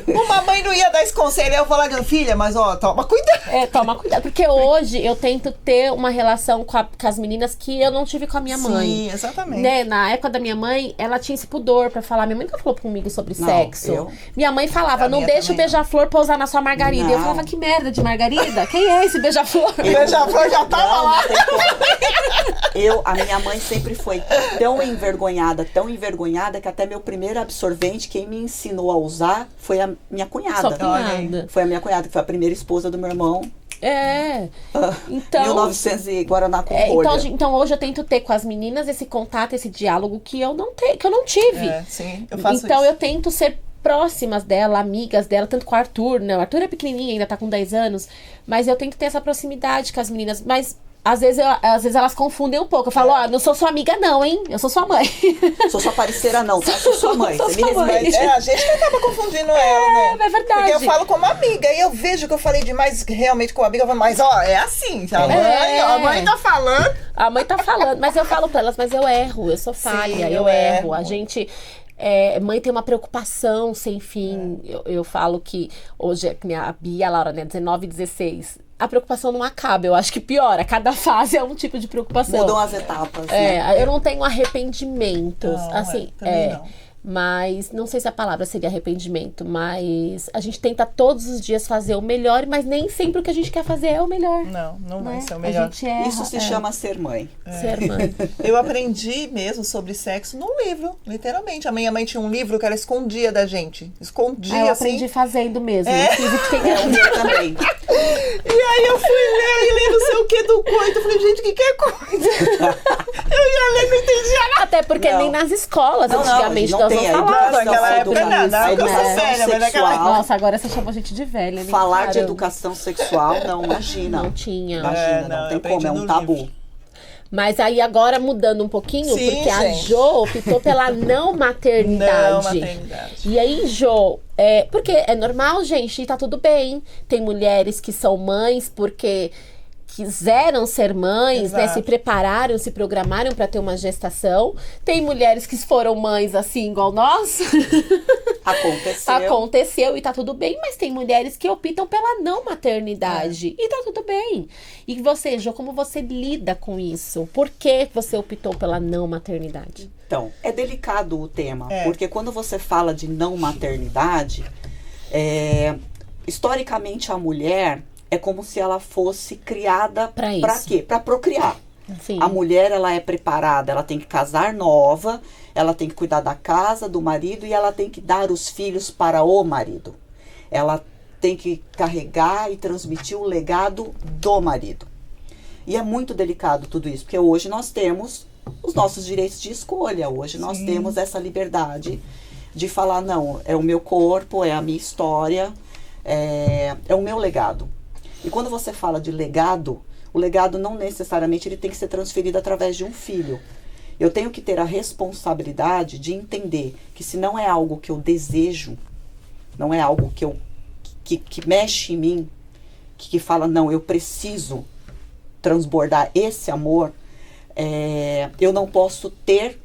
S2: Uma mãe não ia dar esse conselho. Aí eu vou lá, filha, mas ó, toma cuidado.
S1: Toma cuidado, porque hoje eu tento ter uma relação com as meninas que eu não tive com a minha mãe.
S2: Sim, exatamente.
S1: Né? Na época da minha mãe, ela tinha esse pudor pra falar. Minha mãe nunca falou comigo sobre
S3: Não,
S1: sexo.
S3: eu-
S1: Minha mãe falava,
S2: A
S1: não
S2: minha
S1: deixa o
S2: também
S1: beija-flor pousar na sua margarida. E eu
S3: Não.
S1: falava, que merda de margarida? Quem é esse beija-flor?
S2: O beija-flor já tava
S3: Não,
S2: lá.
S3: não tem como. A minha mãe sempre foi tão envergonhada, que até meu primeiro absorvente, quem me ensinou a usar foi a minha cunhada.
S1: Sua cunhada.
S3: Foi a minha cunhada, que foi a primeira esposa do meu irmão.
S1: Então...
S3: 1900 e Guaraná com
S1: então hoje eu tento ter com as meninas esse contato, esse diálogo que eu não tive.
S2: Sim, eu faço
S1: Então
S2: isso.
S1: eu tento ser próximas dela, amigas dela, tanto com o Arthur, né? O Arthur é pequenininho, ainda tá com 10 anos, mas eu tento ter essa proximidade com as meninas, mas às vezes elas confundem um pouco. Eu falo, não sou sua amiga não, hein? Eu sou sua mãe.
S3: Sou sua parceira não, tá? Sou sua mãe.
S1: Sou
S3: Você me
S1: sua mãe.
S3: respeite.
S2: A gente que acaba confundindo ela, né?
S1: É verdade.
S2: Porque eu falo como amiga, e eu vejo que eu falei demais realmente com amiga, eu falo, mas ó, é assim, a mãe tá falando.
S1: A mãe tá falando, mas eu falo pra elas, mas eu erro, eu sou falha,
S2: Sim,
S1: eu
S2: eu
S1: erro.
S2: erro.
S1: A gente... mãe tem uma preocupação sem fim. Eu falo que hoje, a Bia, a Laura, né, 19 e 16, a preocupação não acaba. Eu acho que piora. Cada fase é um tipo de preocupação.
S3: Mudam as etapas, né?
S1: Eu não tenho arrependimentos,
S2: Não,
S1: assim,
S2: também não.
S1: mas não sei se a palavra seria arrependimento, mas a gente tenta todos os dias fazer o melhor, mas nem sempre o que a gente quer fazer é o melhor.
S2: Não vai
S1: né?
S2: ser o
S1: A
S2: melhor.
S1: gente erra,
S3: Isso se chama ser mãe.
S1: ser mãe.
S2: Eu aprendi mesmo sobre sexo num livro, literalmente. A minha mãe tinha um livro que ela escondia da gente. Escondia,
S1: Eu
S2: assim.
S1: aprendi fazendo mesmo. Eu tive que ter
S3: O meu também.
S2: E aí eu fui ler e li não sei o que do coito. Eu falei, gente, o que é coito? Eu ia ler e não entendia nada.
S1: Até porque
S3: Não.
S1: nem nas escolas,
S3: Não,
S1: antigamente,
S3: não
S1: nós
S3: tem.
S1: não
S3: A
S1: falávamos.
S2: naquela época
S1: sobre
S2: nada,
S1: isso,
S2: a educação
S1: né?
S2: séria, mas naquela
S3: sexual.
S1: Nossa, agora você chamou a gente de velha, né?
S3: Falar de
S1: Caramba.
S3: educação sexual, não, imagina.
S1: Não tinha.
S3: Imagina,
S2: não,
S3: não
S2: eu
S3: tem
S2: aprendi
S3: como, é um
S2: no
S3: tabu.
S2: livro.
S1: Mas aí agora mudando um pouquinho,
S2: Sim,
S1: porque a
S2: gente.
S1: Jo optou pela não maternidade.
S2: Não, maternidade.
S1: E aí, Jo, porque é normal, gente, e tá tudo bem. Tem mulheres que são mães porque quiseram ser mães, né?
S2: Exato.
S1: Se prepararam, se programaram pra ter uma gestação. Tem mulheres que foram mães assim, igual nós. Aconteceu e tá tudo bem, mas tem mulheres que optam pela não maternidade. E tá tudo bem. E você, Jo, como você lida com isso? Por que você optou pela não maternidade?
S3: Então, é delicado o tema, porque quando você fala de não maternidade, historicamente a mulher é como se ela fosse criada para quê? Para procriar.
S1: Sim.
S3: A mulher, ela é preparada, ela tem que casar nova, ela tem que cuidar da casa, do marido e ela tem que dar os filhos para o marido. Ela tem que carregar e transmitir o legado do marido. E é muito delicado tudo isso, porque hoje nós temos os nossos direitos de escolha. Hoje nós temos essa liberdade de falar, não, é o meu corpo, é a minha história, é o meu legado. E quando você fala de legado, o legado não necessariamente ele tem que ser transferido através de um filho. Eu tenho que ter a responsabilidade de entender que se não é algo que eu desejo, não é algo que mexe em mim, que fala, não, eu preciso transbordar esse amor, eu não posso ter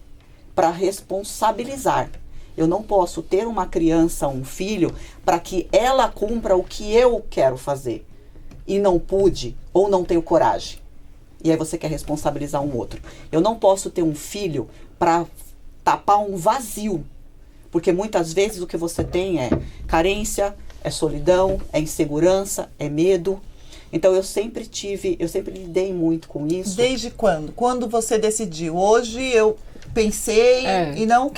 S3: para responsabilizar. Eu não posso ter uma criança, um filho, para que ela cumpra o que eu quero fazer. E não pude, ou não tenho coragem. E aí você quer responsabilizar um outro. Eu não posso ter um filho para tapar um vazio. Porque muitas vezes o que você tem é carência, é solidão, é insegurança, é medo. Então eu sempre lidei muito com isso.
S2: Desde quando? Quando você decidiu? Hoje eu pensei e não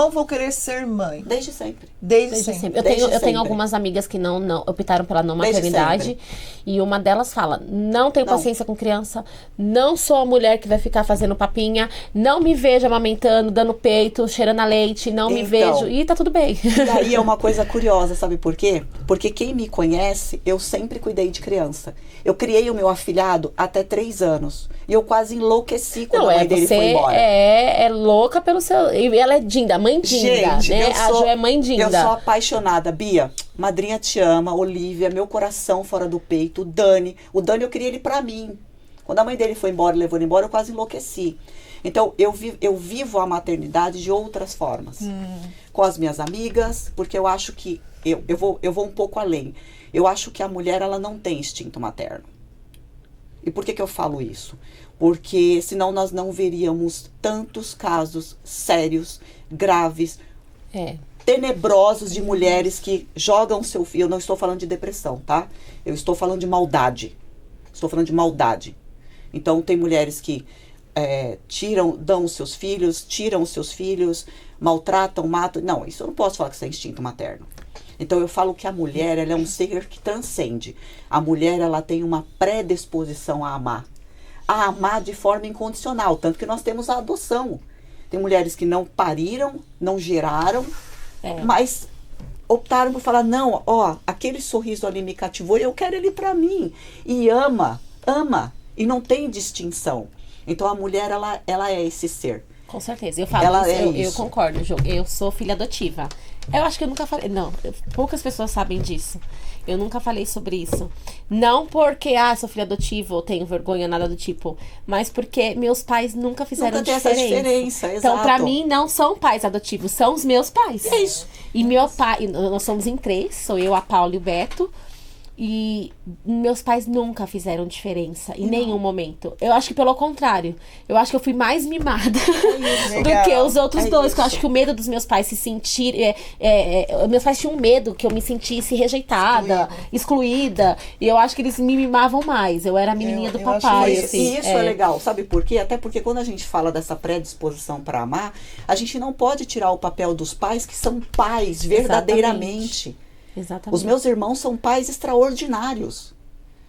S2: vou querer ser mãe.
S3: Desde sempre.
S2: Desde sempre.
S1: Eu tenho algumas amigas que não optaram pela não maternidade. E uma delas fala, não tenho paciência com criança, não sou a mulher que vai ficar fazendo papinha, não me vejo amamentando, dando peito, cheirando a leite, não me vejo. E tá tudo bem.
S3: E aí é uma coisa curiosa, sabe por quê? Porque quem me conhece, eu sempre cuidei de criança. Eu criei o meu afilhado até 3 anos. E eu quase enlouqueci quando a mãe dele foi embora.
S1: É louca pelo seu... E ela é Dinda, mãe Dinda,
S3: gente,
S1: né? A Jo é mãe Dinda.
S3: Eu sou apaixonada. Bia, madrinha te ama, Olivia, meu coração fora do peito, o Dani eu queria ele pra mim. Quando a mãe dele foi embora e levou ele embora, eu quase enlouqueci. Então, eu vivo a maternidade de outras formas. Com as minhas amigas, porque eu acho que... Eu vou um pouco além. Eu acho que a mulher, ela não tem instinto materno. E por que eu falo isso? Porque senão nós não veríamos tantos casos sérios, graves, tenebrosos de mulheres que jogam seu filho. Eu não estou falando de depressão, tá? Eu estou falando de maldade. Estou falando de maldade. Então, tem mulheres que tiram os seus filhos, maltratam, matam. Não, isso eu não posso falar que isso é instinto materno. Então, eu falo que a mulher, ela é um ser que transcende. A mulher, ela tem uma predisposição a amar de forma incondicional. Tanto que nós temos a adoção. Tem mulheres que não pariram, não geraram, mas optaram por falar, não, aquele sorriso ali me cativou e eu quero ele pra mim. E ama. E não tem distinção. Então, a mulher, ela é esse ser.
S1: Com certeza. Eu falo eu concordo, Jo. Eu sou filha adotiva. Eu acho que eu nunca falei... Não, poucas pessoas sabem disso. Eu nunca falei sobre isso. Não porque, sou filha adotiva ou tenho vergonha, nada do tipo. Mas porque meus pais nunca fizeram diferença.
S3: Essa diferença,
S1: então,
S3: exato.
S1: pra mim, não são pais adotivos, são os meus pais.
S3: É isso.
S1: E meu pai... Nós somos em 3. Sou eu, a Paula e o Beto. E meus pais nunca fizeram diferença em nenhum momento. Eu acho que pelo contrário. Eu acho que eu fui mais mimada do que os outros dois. Porque eu acho que o medo dos meus pais se sentirem... meus pais tinham medo que eu me sentisse rejeitada, excluída. E eu acho que eles me mimavam mais. Eu era a menininha do papai.
S3: Assim, e isso é legal. Sabe por quê? Até porque quando a gente fala dessa predisposição para amar, a gente não pode tirar o papel dos pais que são pais verdadeiramente.
S1: Exatamente.
S3: Os meus irmãos são pais extraordinários.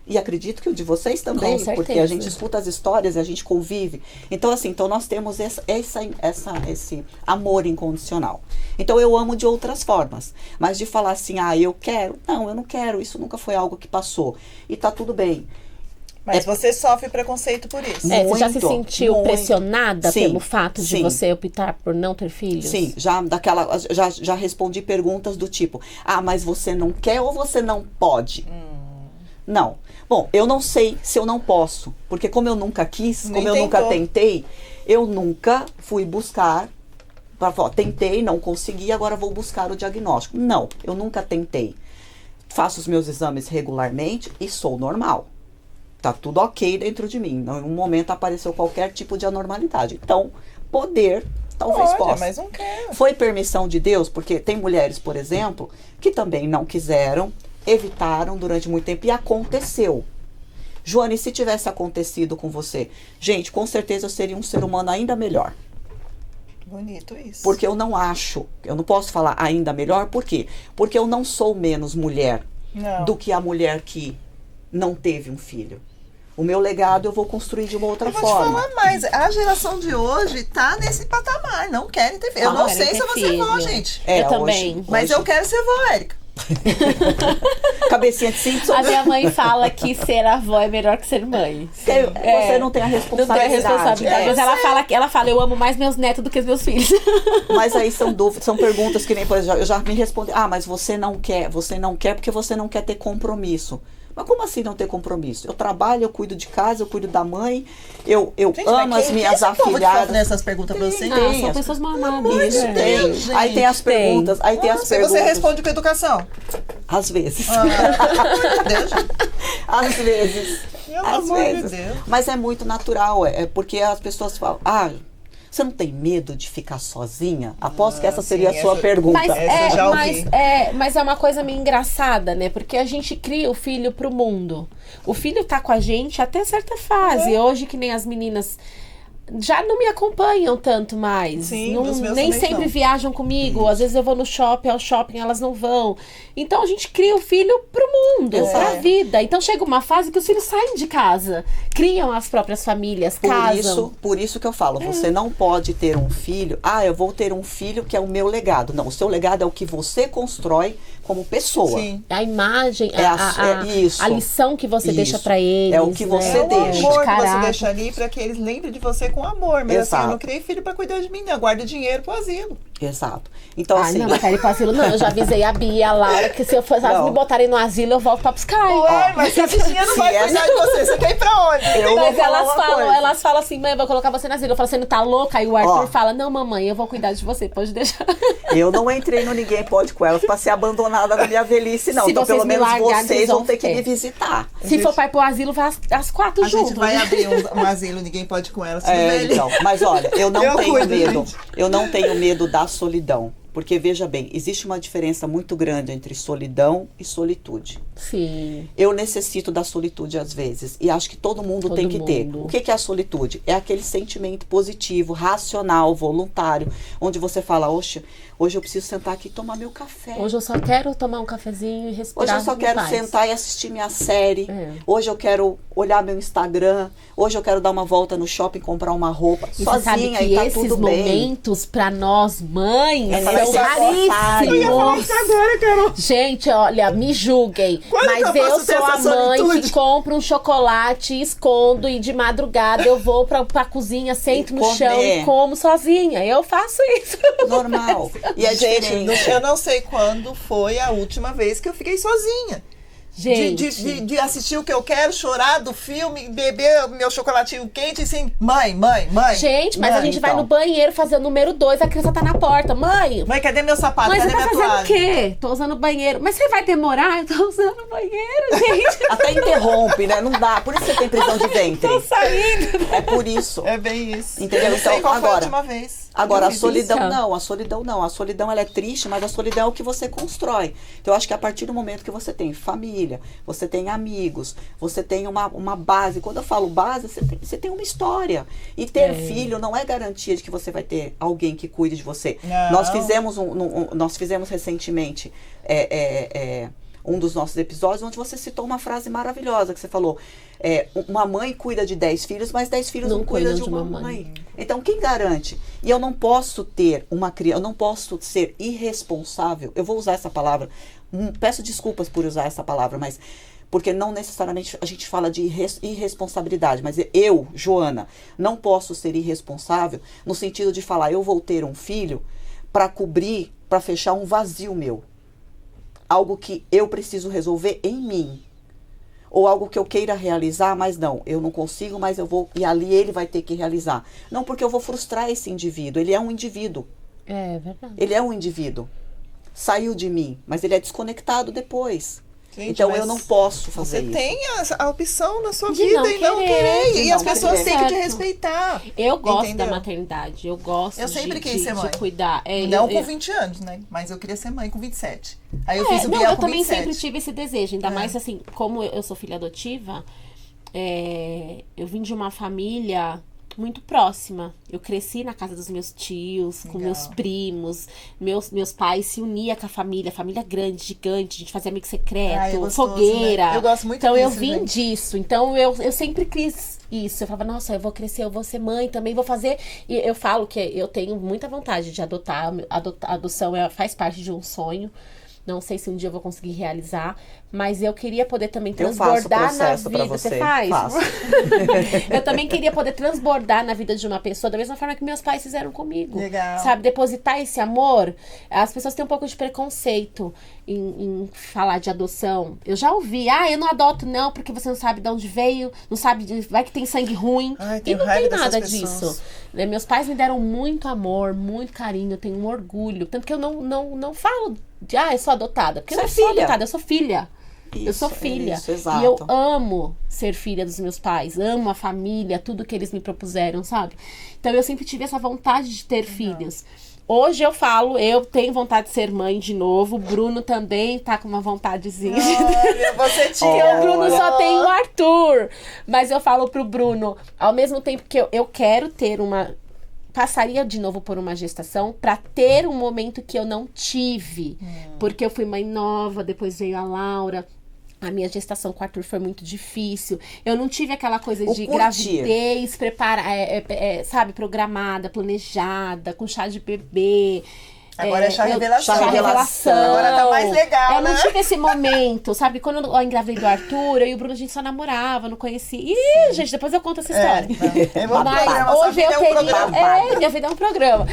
S3: E acredito que o de vocês também, porque a gente escuta as histórias e a gente convive. Então, assim, nós temos esse amor incondicional. Então, eu amo de outras formas. Mas de falar assim, eu quero. Não, eu não quero. Isso nunca foi algo que passou. E tá tudo bem.
S2: Mas você sofre preconceito por isso.
S1: Você já se sentiu pressionada pelo fato de você optar por não ter filhos?
S3: Sim, já respondi perguntas do tipo, mas você não quer ou você não pode? Não. Bom, eu não sei se eu não posso, porque como eu nunca quis, como eu nunca tentei, eu nunca fui buscar Para falar, tentei, não consegui, agora vou buscar o diagnóstico. Não, eu nunca tentei. Faço os meus exames regularmente e sou normal. Tá tudo ok dentro de mim. Em um momento apareceu qualquer tipo de anormalidade. Então, poder, talvez possa.
S2: Mas não quero.
S3: Foi permissão de Deus, porque tem mulheres, por exemplo, que também não quiseram, evitaram durante muito tempo e aconteceu. Joane, se tivesse acontecido com você, gente, com certeza eu seria um ser humano ainda melhor.
S2: Bonito isso.
S3: Porque eu não acho, eu não posso falar ainda melhor, por quê? Porque eu não sou menos mulher do que a mulher que não teve um filho. O meu legado eu vou construir de uma outra
S2: eu vou
S3: forma.
S2: te falar mais, a geração de hoje tá nesse patamar, não querem ter filho. Eu não sei se eu vou ser vó, gente.
S1: Eu também.
S2: Mas eu quero ser vó, Érica.
S3: Cabecinha de Simpson.
S1: A minha mãe fala que ser avó é melhor que ser mãe.
S3: Você não tem a
S1: Não
S3: responsabilidade.
S1: tem a responsabilidade. Mas ela fala, eu amo mais meus netos do que os meus filhos.
S3: Mas aí são dúvidas, são perguntas que nem, por exemplo, eu já me respondi, mas você não quer porque você não quer ter compromisso. Mas como assim não ter compromisso? Eu trabalho, eu cuido de casa, eu cuido da mãe, eu
S2: gente,
S3: amo as minhas afilhadas.
S2: Nessas perguntas pra você?
S1: São pessoas mamadas.
S3: Isso, tem.
S2: Gente,
S3: aí tem as perguntas, aí tem as perguntas.
S2: Você responde com educação?
S3: Às vezes.
S2: Deus.
S3: Às vezes.
S2: Pelo
S3: Às
S2: amor de
S3: vezes.
S2: Deus.
S3: Mas é muito natural, é porque as pessoas falam, você não tem medo de ficar sozinha? Aposto que essa seria
S2: sim,
S3: a sua pergunta.
S1: Mas é uma coisa meio engraçada, né? Porque a gente cria o filho pro mundo. O filho tá com a gente até certa fase. Hoje, que nem as meninas já não me acompanham tanto mais.
S2: Sim,
S1: Não,
S2: dos meus
S1: nem
S2: também
S1: sempre
S2: não.
S1: viajam comigo. Às vezes eu vou no shopping, ao shopping elas não vão. Então a gente cria o filho pro mundo, pra vida. Então chega uma fase que os filhos saem de casa, criam as próprias famílias, casam.
S3: Por isso que eu falo, você não pode ter um filho, eu vou ter um filho que é o meu legado. Não, o seu legado é o que você constrói como pessoa.
S2: Sim.
S1: A imagem,
S3: isso.
S1: a lição que você deixa pra eles.
S3: É o que você
S2: É o
S3: deixa.
S2: amor que você
S1: Caráter.
S2: deixa ali pra que eles lembrem de você com amor. Mas assim,
S3: Exato.
S2: eu não criei filho pra cuidar de mim, não. Eu guardo dinheiro pro asilo.
S3: Exato. Então, assim.
S1: Não quero ir pro asilo, não. Eu já avisei a Bia, a Laura, que se me botarem no asilo, eu volto pra buscar.
S2: Ué, mas se a bichinha não vai cuidar de você, você quer ir pra onde?
S1: Mas elas falam assim, mãe, eu vou colocar você no asilo. Eu falo, você não tá louca? Aí o Arthur fala, não, mamãe, eu vou cuidar de você, pode deixar.
S3: Eu não entrei no Ninguém Pode com elas pra ser abandonada na minha velhice, não.
S1: Se
S3: então,
S1: vocês
S3: pelo
S1: me
S3: menos
S1: largarem,
S3: vocês vão ter que
S1: ter.
S3: me visitar.
S1: Se for pai pro asilo, vai às 4
S2: A
S1: juntos.
S2: gente vai abrir um asilo, ninguém pode ir com ela.
S3: Então, mas olha, eu não
S2: Eu
S3: tenho
S2: cuido,
S3: medo.
S2: gente.
S3: Eu não tenho medo da solidão. Porque, veja bem, existe uma diferença muito grande entre solidão e solitude.
S1: Sim.
S3: Eu necessito da solitude às vezes. E acho que todo mundo tem que ter. O que é a solitude? É aquele sentimento positivo, racional, voluntário. Onde você fala, hoje eu preciso sentar aqui e tomar meu café.
S1: Hoje eu só quero tomar um cafezinho e respirar.
S3: Hoje eu só quero sentar e assistir minha série. Hoje eu quero olhar meu Instagram. Hoje eu quero dar uma volta no shopping, comprar uma roupa
S1: E
S3: sozinha
S1: você sabe que
S3: e tá
S1: esses
S3: tudo bem.
S1: momentos, pra nós mães, são
S3: Eu ia falar
S1: raríssimos.
S2: Agora, Carol.
S1: Gente, olha, me julguem.
S2: Quando
S1: mas
S2: que eu
S1: eu
S2: posso ter
S1: sou a
S2: essa
S1: mãe
S2: solitude?
S1: que compra um chocolate, escondo e de madrugada eu vou pra cozinha, sento no chão e como sozinha. Eu faço isso.
S3: Normal. E é
S2: Gente,
S3: diferente.
S2: eu não sei quando foi a última vez que eu fiquei sozinha.
S1: Gente,
S2: De assistir o que eu quero, chorar do filme, beber meu chocolatinho quente e assim, mãe.
S1: gente, mas a
S2: Mãe,
S1: gente vai
S3: então.
S1: no banheiro fazer o número 2, a criança tá na porta. Mãe,
S2: Mãe, cadê meu sapato?
S1: Mãe, você
S2: Cadê
S1: tá
S2: minha
S1: fazendo
S2: toalha?
S1: o quê? Tô usando o banheiro. Mas você vai demorar? Eu tô usando o banheiro, gente.
S3: Até interrompe, né? Não dá. Por isso você tem prisão de ventre.
S1: Tô saindo.
S3: É por isso.
S2: É bem isso.
S3: Entendeu?
S2: Eu não sei
S3: Então,
S2: qual foi a
S3: agora-
S2: última vez.
S3: Agora,
S1: Eu
S3: a
S1: fiz
S3: solidão
S1: isso.
S3: não, a solidão não. A solidão ela é triste, mas a solidão é o que você constrói. Então, eu acho que a partir do momento que você tem família, você tem amigos, você tem uma base. Quando eu falo base, você tem uma história. E ter filho não é garantia de que você vai ter alguém que cuide de você.
S2: Não.
S3: Nós fizemos recentemente um dos nossos episódios onde você citou uma frase maravilhosa que você falou. Uma mãe cuida de 10 filhos, mas 10 filhos não cuidam de uma mãe. Então, quem garante? E eu não posso ter uma criança, eu não posso ser irresponsável. Eu vou usar essa palavra. Peço desculpas por usar essa palavra, mas porque não necessariamente a gente fala de irresponsabilidade, mas eu, Joana, não posso ser irresponsável no sentido de falar, eu vou ter um filho para cobrir, para fechar um vazio meu. Algo que eu preciso resolver em mim. Ou algo que eu queira realizar, mas não, eu não consigo, mas eu vou, e ali ele vai ter que realizar. Não, porque eu vou frustrar esse indivíduo, ele é um indivíduo.
S1: É verdade.
S3: Ele é um indivíduo. Saiu de mim, mas ele é desconectado depois.
S2: Gente,
S3: então
S2: mas
S3: eu não posso fazer
S2: Você
S3: isso.
S2: tem a opção na sua
S1: De
S2: vida
S1: não
S2: e não
S1: querer,
S2: querer.
S3: de
S2: E
S3: não
S2: as pessoas
S3: querer.
S2: têm que te
S1: Certo.
S2: respeitar.
S1: Eu gosto
S2: Entendeu?
S1: da maternidade, eu gosto
S2: Eu sempre quis ser mãe.
S1: de cuidar.
S2: Não com 20 anos, né? Mas eu queria ser mãe com 27. Aí eu fiz o
S1: não,
S2: Biel
S1: eu
S2: com
S1: também
S2: 27.
S1: sempre tive esse desejo, ainda
S2: É.
S1: mais assim, como eu sou filha adotiva, eu vim de uma família muito próxima. Eu cresci na casa dos meus tios, com
S2: Legal.
S1: meus primos, meus pais se uniam com a família grande, gigante, a gente fazia amigo secreto,
S2: Ai, é gostoso,
S1: fogueira.
S2: né? Eu gosto muito
S1: então eu
S2: disso,
S1: vim
S2: gente.
S1: disso, então eu sempre quis isso. Eu falava, nossa, eu vou crescer, eu vou ser mãe também, vou fazer. E eu falo que eu tenho muita vontade de adotar. A adoção faz parte de um sonho. Não sei se um dia eu vou conseguir realizar, mas eu queria poder também
S3: Eu faço o
S1: transbordar na
S3: processo
S1: vida.
S3: pra você.
S1: faz?
S3: Faço.
S1: Eu também queria poder transbordar na vida de uma pessoa da mesma forma que meus pais fizeram comigo.
S2: Legal.
S1: Sabe, depositar esse amor. As pessoas têm um pouco de preconceito em falar de adoção. Eu já ouvi, eu não adoto não, porque você não sabe de onde veio, não sabe, vai que tem sangue ruim.
S2: Ai,
S1: E
S2: tenho
S1: não
S2: raiva
S1: tem
S2: dessas
S1: nada
S2: pessoas.
S1: disso. Né? Meus pais me deram muito amor, muito carinho, eu tenho um orgulho. Tanto que eu não falo de, eu sou adotada. Porque eu
S3: Você
S1: não
S3: é
S1: sou
S3: filha.
S1: adotada, eu sou filha. Eu sou
S3: Isso,
S1: filha.
S3: isso, exato.
S1: E eu amo ser filha dos meus pais. Amo a família, tudo que eles me propuseram, sabe? Então eu sempre tive essa vontade de ter filhos. Hoje eu falo, eu tenho vontade de ser mãe de novo. O Bruno também tá com uma vontadezinha.
S2: Olha, você
S1: Porque
S2: tinha.
S1: o Bruno só tem o Arthur. Mas eu falo pro Bruno, ao mesmo tempo que eu quero ter passaria de novo por uma gestação pra ter um momento que eu não tive. Porque eu fui mãe nova, depois veio a Laura. A minha gestação com o Arthur foi muito difícil. Eu não tive aquela coisa
S3: O
S1: de
S3: curtir.
S1: gravidez sabe, programada, planejada, com chá de bebê.
S2: Agora é chá revelação.
S1: Chá revelação.
S2: Agora tá mais legal,
S1: Eu não
S2: né?
S1: tive esse momento, sabe? Quando eu engravidei do Arthur, eu e o Bruno, a gente só namorava, não conhecia. Ih, gente, depois eu conto essa história.
S2: É um
S1: Mas
S2: programa, sua
S1: hoje
S2: vida
S1: eu
S2: é um
S1: teria.
S2: programa.
S1: Minha vida é um programa.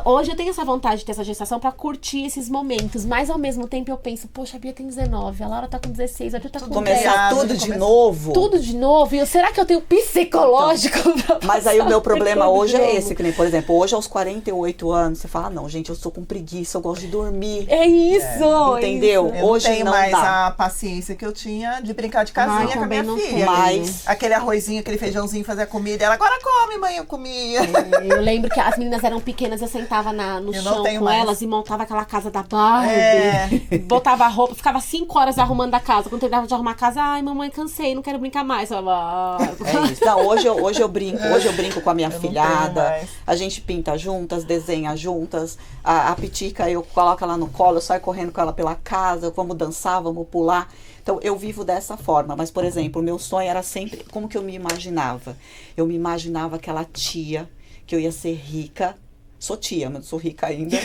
S1: Hoje eu tenho essa vontade de ter essa gestação pra curtir esses momentos. Mas ao mesmo tempo eu penso, poxa, a Bia tem 19, a Laura tá com 16, a Arthur tá com 10.
S3: Começar
S2: Criado,
S3: tudo de
S2: começar-
S3: novo.
S1: Tudo de novo. E será que eu tenho psicológico pra
S3: Mas aí o meu problema
S1: tudo
S3: hoje
S1: de
S3: é
S1: novo?
S3: esse, que nem, por exemplo, hoje aos 48 anos, você fala, não, gente, eu sou com preguiça, eu gosto de dormir.
S1: É isso!
S3: Entendeu?
S1: isso.
S2: Eu
S3: Hoje
S2: não tenho
S3: não
S2: mais
S3: dá.
S2: a paciência que eu tinha de brincar de casinha com a
S1: também
S2: minha
S1: não
S2: filha.
S1: tenho.
S3: Mas
S2: Aquele arrozinho, aquele feijãozinho, fazer a comida. Ela, agora come, mãe, eu comia.
S1: Eu lembro que as meninas eram pequenas, eu sentava no
S2: Eu não
S1: chão
S2: tenho
S1: com
S2: mais.
S1: elas e montava aquela casa da Barbie.
S2: É.
S1: Botava a roupa, ficava 5 horas arrumando a casa. Quando terminava de arrumar a casa, ai, mamãe, cansei, não quero brincar mais. Eu falava,
S3: é isso. Não, hoje eu brinco com a minha
S2: Eu não tenho
S3: filhada.
S2: mais.
S3: A gente pinta juntas, desenha juntas. A Pitica, eu coloco ela no colo, eu saio correndo com ela pela casa, vamos dançar, vamos pular. Então, eu vivo dessa forma. Mas, por exemplo, o meu sonho era sempre... Como que eu me imaginava? Eu me imaginava aquela tia, que eu ia ser rica. Sou tia, mas não sou rica ainda.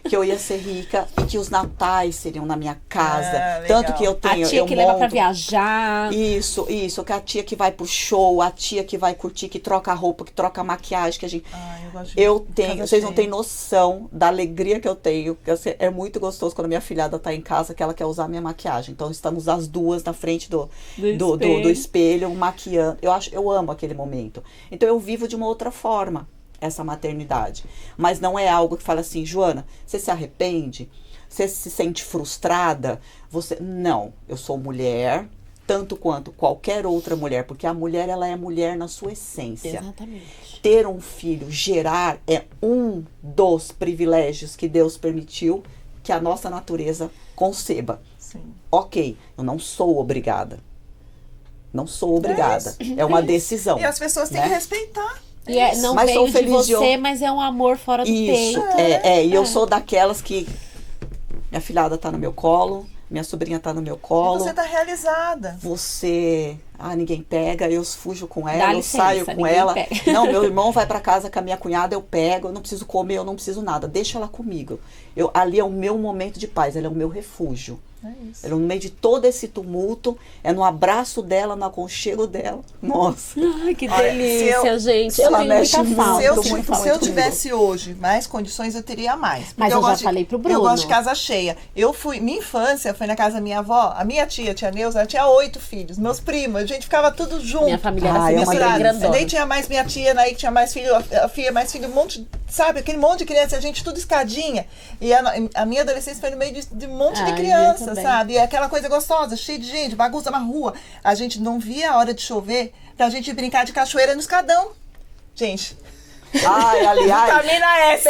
S3: Que eu ia ser rica e que os natais seriam na minha casa.
S2: Ah, legal.
S3: Tanto que eu
S1: a
S3: tenho...
S1: tia
S3: eu
S1: que leva pra
S3: monto-
S1: viajar.
S3: Isso, que a tia que vai pro show, a tia que vai curtir, que troca a roupa, que troca a maquiagem, que a gente...
S2: Ai, eu gosto de
S3: Eu tenho,
S2: casa
S3: vocês não
S2: cheia.
S3: têm noção da alegria que eu tenho. É muito gostoso quando a minha filhada tá em casa, que ela quer usar a minha maquiagem. Então estamos as duas na frente do espelho, maquiando. Eu amo aquele momento. Então eu vivo de uma outra forma essa maternidade. Mas não é algo que fala assim, Joana, você se arrepende? Você se sente frustrada? Não, eu sou mulher, tanto quanto qualquer outra mulher, porque a mulher, ela é mulher na sua essência.
S1: Exatamente.
S3: Ter um filho, gerar, é um dos privilégios que Deus permitiu que a nossa natureza conceba.
S2: Sim.
S3: Ok, eu não sou obrigada. Não sou obrigada. É uma decisão.
S2: E as pessoas têm
S3: né?
S2: que respeitar.
S1: E não
S3: Mas
S1: veio
S3: sou
S1: de
S3: feliz de
S1: você, mas é um amor fora do
S3: Isso,
S1: peito.
S3: e eu sou daquelas que minha filhada tá no meu colo, minha sobrinha tá no meu
S2: E
S3: colo.
S2: você tá realizada.
S3: Ninguém pega, eu fujo com
S1: Dá
S3: ela, eu
S1: licença,
S3: saio com
S1: ninguém
S3: ela.
S1: pega.
S3: Não, meu irmão vai pra casa com a minha cunhada, eu pego, eu não preciso comer, eu não preciso nada, deixa ela comigo. Ali é o meu momento de paz, ela é o meu refúgio.
S2: É isso.
S3: Ela, no meio de todo esse tumulto, é no abraço dela, no aconchego dela. Nossa.
S1: Ai, que
S2: Olha,
S1: delícia, gente.
S3: se
S1: Eu
S3: ela
S1: tenho
S3: mexe
S1: muita
S3: muito,
S1: falta.
S2: Se eu,
S3: muito,
S2: se
S3: muito
S2: eu
S3: comigo.
S2: tivesse hoje mais condições, eu teria mais. Porque
S1: Mas eu já
S2: gosto de-
S1: falei pro Bruno.
S2: Eu gosto de casa cheia. Minha infância foi na casa da minha avó. A minha tia Neuza, ela tinha 8 filhos. Meus primos, A gente ficava tudo junto.
S1: Minha família era
S3: Ah,
S1: assim,
S3: é uma
S1: bem
S3: delícia.
S1: grandona.
S2: Daí tinha mais minha tia, daí tinha mais filho, a filha, mais filho, um monte, sabe? Aquele monte de criança, a gente tudo escadinha. E a minha adolescência foi no meio de um monte de
S1: a minha
S2: criança,
S1: também.
S2: sabe? E aquela coisa gostosa, cheia de gente, bagunça na rua. A gente não via a hora de chover pra gente brincar de cachoeira no escadão. Gente,
S3: Ai, aliás,
S2: vitamina S.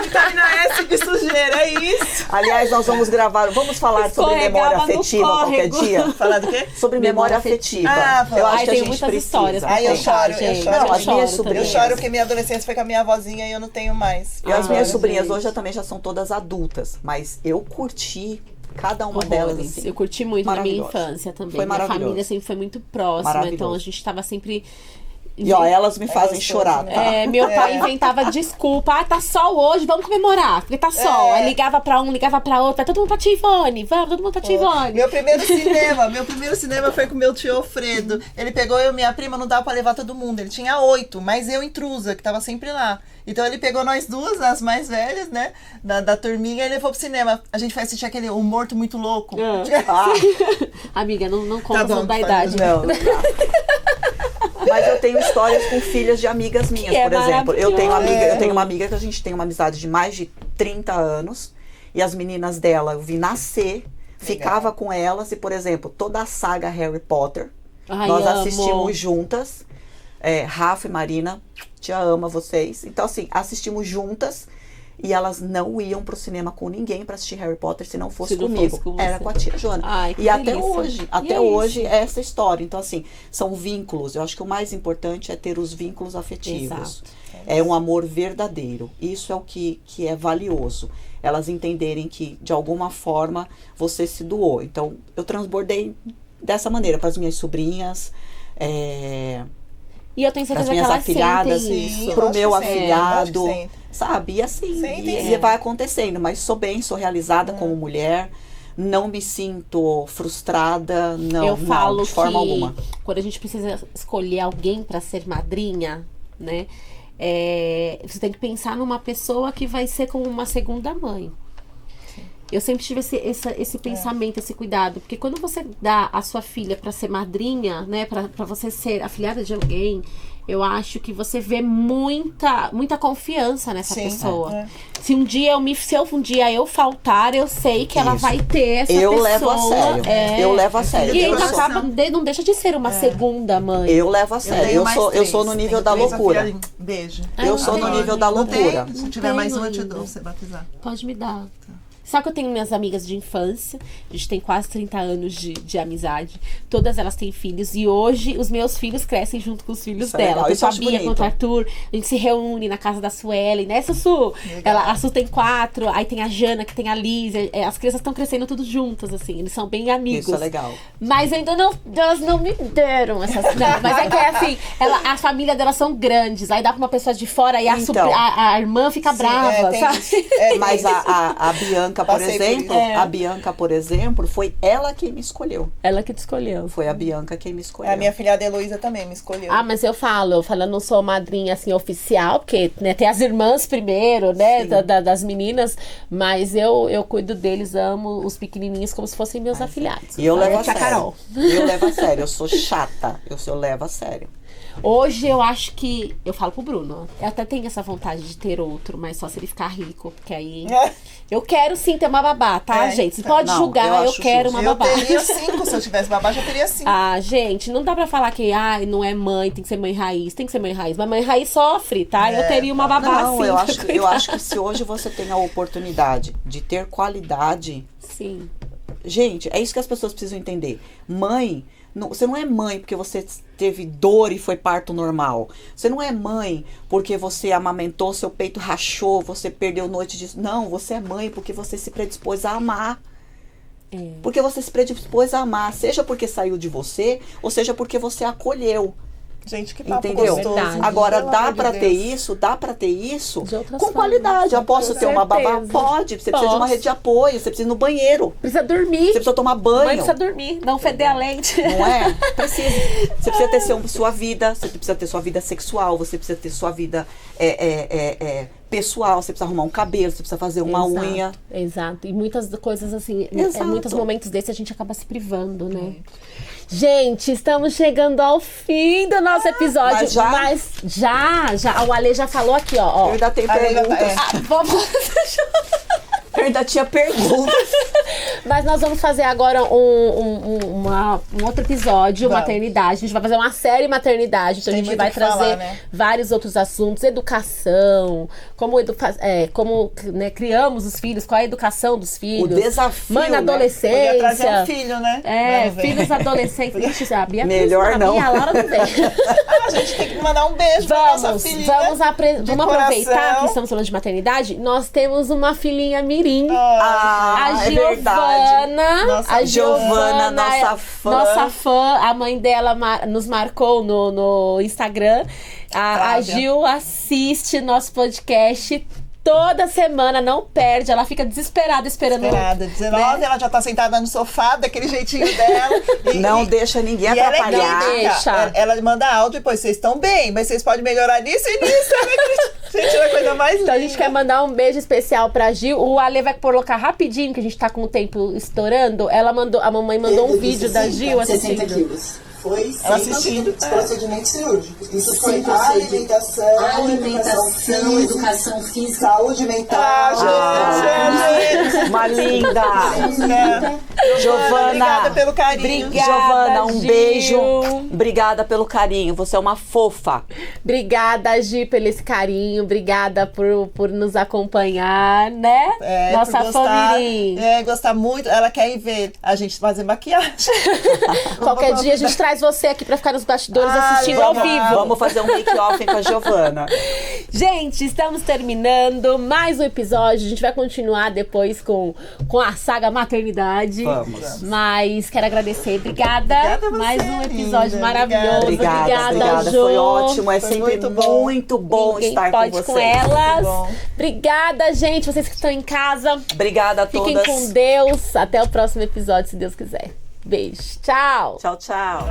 S2: Vitamina S de sujeira, é isso.
S3: aliás, nós vamos falar sobre
S1: Escorregava
S3: memória
S1: no
S3: afetiva qualquer
S1: córrego.
S3: dia.
S2: Falar do quê?
S3: Sobre memória afetiva.
S2: Ah,
S3: eu
S2: ai,
S3: acho que a
S1: tem
S3: gente
S1: muitas
S3: precisa.
S1: histórias pra
S2: Ai, eu
S1: contar,
S2: choro,
S1: gente.
S2: eu choro.
S3: Não, as minhas
S1: choro
S2: Eu
S3: sobrinhas.
S2: choro porque minha adolescência foi com a minha avózinha e eu não tenho mais.
S3: E as minhas sobrinhas
S1: gente.
S3: hoje também já são todas adultas, mas eu curti cada uma
S1: Horrores.
S3: delas assim.
S1: Eu curti muito na minha
S3: Maravilhosa.
S1: infância também.
S3: Foi
S1: Minha
S3: maravilhoso.
S1: família sempre foi muito próxima,
S3: Maravilhoso.
S1: então a gente tava sempre...
S3: E ó, elas me fazem
S2: gostoso,
S3: chorar,
S2: né?
S3: tá?
S1: Meu pai inventava desculpa. Ah, tá sol hoje, vamos comemorar, porque tá sol. Aí ligava pra um, ligava pra outro. Vai todo mundo pra tia Ivone, vamos, todo mundo pra tia Ivone.
S2: Meu primeiro cinema foi com meu tio Alfredo. Ele pegou eu e minha prima, não dava pra levar todo mundo. Ele tinha 8, mas eu intrusa, que tava sempre lá. Então ele pegou nós duas, as mais velhas, né? Da turminha, e levou pro cinema. A gente foi assistir aquele O Morto Muito Louco.
S3: Ah,
S1: Amiga, não conta
S2: bom,
S1: da
S2: pode.
S1: idade.
S3: não, não dá. Mas eu tenho histórias com filhas de amigas minhas,
S1: Que é
S3: por exemplo. Eu tenho
S1: maravilhoso.
S3: uma amiga que a gente tem uma amizade de mais de 30 anos. E as meninas dela, eu vi nascer, ficava com elas. E, por exemplo, toda a saga Harry Potter,
S1: Ai,
S3: nós
S1: amo.
S3: assistimos juntas. Rafa e Marina, te amo vocês. Então, assim, assistimos juntas. E elas não iam pro cinema com ninguém pra assistir Harry Potter se não fosse
S1: Se não
S3: comigo.
S1: fosse com
S3: Era
S1: você.
S3: com a tia Joana.
S1: Ai, que
S3: e até
S1: delícia.
S3: hoje,
S1: E
S3: até
S1: é
S3: hoje
S1: isso.
S3: é essa história. Então, assim, são vínculos. Eu acho que o mais importante é ter os vínculos afetivos.
S1: Exato.
S3: É um amor verdadeiro. Isso é o que é valioso. Elas entenderem que, de alguma forma, você se doou. Então, eu transbordei dessa maneira para as minhas sobrinhas,
S1: E eu tenho
S3: para as
S1: certeza que
S3: minhas
S1: elas
S3: afilhadas,
S1: sentem isso.
S3: pro meu
S2: lógico que sim,
S3: afilhado.
S2: lógico que sim.
S3: Sabe? E assim,
S2: Sentem.
S3: e vai acontecendo. Mas sou bem, sou realizada como mulher. Não me sinto frustrada, não,
S1: Eu falo
S3: não, de forma
S1: que
S3: alguma.
S1: quando a gente precisa escolher alguém pra ser madrinha, né? Você tem que pensar numa pessoa que vai ser como uma segunda mãe. Eu sempre tive esse pensamento, esse cuidado. Porque quando você dá a sua filha pra ser madrinha, né? Pra você ser afilhada de alguém, eu acho que você vê muita confiança nessa
S2: Sim,
S1: pessoa.
S2: é.
S1: Se um dia eu faltar, eu sei que ela
S3: Isso.
S1: vai ter essa
S3: Eu
S1: pessoa.
S3: levo a sério. Eu levo a sério.
S1: E
S3: Eu
S1: ainda
S3: sou-
S1: acaba, não deixa de ser uma segunda mãe.
S3: Eu levo a sério.
S2: tenho
S3: Eu
S2: mais
S3: sou, eu
S2: três.
S3: sou no nível
S2: Tenho
S3: da
S2: 3
S3: loucura.
S2: afilhadas. Beijo.
S3: Eu sou no nível da
S2: Não tem?
S3: loucura.
S2: Se
S1: Não
S2: tiver
S1: tenho
S2: mais um, eu te
S1: ainda.
S2: dou pra você batizar.
S1: Pode me dar. Sabe que eu tenho minhas amigas de infância, a gente tem quase 30 anos de amizade, todas elas têm filhos, e hoje os meus filhos crescem junto com os filhos
S3: Isso é
S1: dela.
S3: legal,
S1: Tanto
S3: isso eu
S1: a
S3: acho
S1: Bia
S3: bonito.
S1: quanto o Arthur, a gente se reúne na casa da Suelen, né, Sussu? A Su tem 4, aí tem a Jana, que tem a Liz, as crianças estão crescendo tudo juntas, assim, eles são bem amigos.
S3: Isso é legal.
S1: Mas ainda não, elas não me deram essas. Não, mas é que é assim, a família delas são grandes, aí dá pra uma pessoa de fora e
S3: Então.
S1: a irmã fica brava,
S2: tem
S1: sabe?
S2: isso. É,
S3: Mas
S2: tem isso.
S3: a Bianca, por
S2: Passei por
S3: exemplo,
S2: isso.
S3: a Bianca, por exemplo, foi ela quem me escolheu.
S1: Ela que te escolheu.
S3: Foi a Bianca quem me escolheu.
S2: A minha filhada Heloísa também me escolheu.
S1: Ah, mas eu não sou madrinha assim oficial, porque né, tem as irmãs primeiro, né, das meninas, mas eu cuido deles, amo os pequenininhos como se fossem meus afilhados.
S3: E eu
S1: Aí
S3: levo
S1: é
S3: a
S1: tia
S3: sério.
S1: Carol.
S3: Eu levo a sério. Eu sou chata. Eu levo a sério.
S1: Hoje eu acho que, eu falo pro Bruno, eu até tenho essa vontade de ter outro, mas só se ele ficar rico, porque aí... Eu quero sim ter uma babá, tá,
S2: É,
S1: gente? Você
S2: então.
S1: pode
S3: Não,
S1: julgar,
S3: eu
S1: eu
S3: acho
S1: quero
S3: justo.
S1: uma
S2: Eu
S1: babá.
S2: teria 5, se eu tivesse babá, já teria 5.
S1: Ah, gente, não dá pra falar que não é mãe, tem que ser mãe raiz, tem que ser mãe raiz. Mas mãe raiz sofre, tá? Eu teria uma babá
S3: Não,
S1: sim.
S3: eu
S1: pra
S3: acho
S1: cuidar.
S3: que se hoje você tem a oportunidade de ter qualidade,
S1: Sim.
S3: gente, é isso que as pessoas precisam entender. Mãe, você não é mãe porque você teve dor e foi parto normal. Você não é mãe porque você amamentou, seu peito rachou, você perdeu noite de... Não, você é mãe porque você se predispôs a amar. Porque você se predispôs a amar, seja porque saiu de você, ou seja porque você acolheu.
S2: Gente, que papo
S3: Entendeu?
S2: gostoso.
S1: Verdade.
S3: Agora,
S2: Pelo
S3: dá
S2: amor de
S3: pra
S2: Deus.
S3: ter isso
S1: De outras
S3: com
S1: formas.
S3: qualidade. Eu posso
S1: Com
S3: ter uma babá?
S1: certeza.
S3: Pode. Você precisa de uma
S1: Posso.
S3: rede de apoio, você precisa ir no banheiro,
S1: Precisa dormir.
S3: você precisa tomar
S1: Mãe
S3: banho.
S1: precisa dormir, não feder a lente.
S3: Não é? Precisa. Você precisa ter sua vida, você precisa ter sua vida sexual, você precisa ter sua vida pessoal, você precisa arrumar um cabelo, você precisa fazer uma
S1: Exato,
S3: unha.
S1: Exato. E muitas coisas assim,
S3: Exato.
S1: muitos momentos desses a gente acaba se privando, né? Gente, estamos chegando ao fim do nosso episódio.
S3: Mas
S1: já. O Ale já falou aqui, ó.
S3: Eu ainda tenho perguntas.
S1: Vamos...
S3: Eu ainda tinha perguntas.
S1: Mas nós vamos fazer agora um outro episódio, maternidade. A gente vai fazer uma série maternidade. Então a gente vai trazer vários outros assuntos. Educação, como né, criamos os filhos, qual é a educação dos filhos.
S3: O desafio,
S1: mãe na adolescência.
S2: Podia trazer um filho, né?
S1: Filhos adolescentes. Ixi, a Bia
S3: melhor não.
S1: A Laura não vem.
S2: A gente tem que mandar um beijo pra nossa filhinha.
S1: Vamos aproveitar que estamos falando de maternidade. Nós temos uma filhinha mirim. A Giovana.
S3: Nossa fã.
S1: Nossa fã. A mãe dela nos marcou no Instagram. A Gil assiste nosso podcast toda semana, não perde. Ela fica desesperada esperando.
S2: 19, ela já tá sentada no sofá, daquele jeitinho dela.
S3: Não deixa ninguém atrapalhar.
S2: Ela manda áudio, depois vocês estão bem, mas vocês podem melhorar nisso e nisso. Gente, é a coisa mais linda.
S1: Então a gente quer mandar um beijo especial pra Gil. O Ale vai colocar rapidinho, que a gente tá com o tempo estourando. A mamãe mandou um vídeo da Gil assistindo.
S4: 60 quilos. Foi
S2: ela assistindo
S4: os procedimentos cirúrgicos. Isso foi alimentação, educação física, saúde mental.
S2: Gente.
S3: Uma linda. Giovana,
S2: obrigada pelo carinho.
S1: Obrigada,
S3: Giovana, um
S1: Gil.
S3: beijo. Obrigada pelo carinho. Você é uma fofa.
S1: Obrigada, Gi, pelo esse carinho. Obrigada por nos acompanhar, né? Nossa família.
S2: Gostar muito. Ela quer ir ver a gente fazer maquiagem.
S1: Qualquer dia a gente traz você aqui pra ficar nos bastidores assistindo ao vivo.
S3: Vamos fazer um make-off com a Giovana.
S1: Gente, estamos terminando mais um episódio. A gente vai continuar depois com a saga maternidade.
S3: Vamos.
S1: Mas quero agradecer. Obrigada.
S2: Você,
S1: mais um episódio
S2: linda.
S1: maravilhoso.
S3: Obrigada,
S1: Jo.
S3: foi ótimo. É
S2: Foi
S3: sempre muito bom
S1: Ninguém
S3: estar
S1: pode
S3: com vocês.
S1: com elas.
S2: Muito bom.
S1: Obrigada, gente. Vocês que estão em casa.
S3: Obrigada a
S1: Fiquem
S3: todas.
S1: com Deus. Até o próximo episódio, se Deus quiser. Beijo. Tchau.
S3: Tchau, tchau.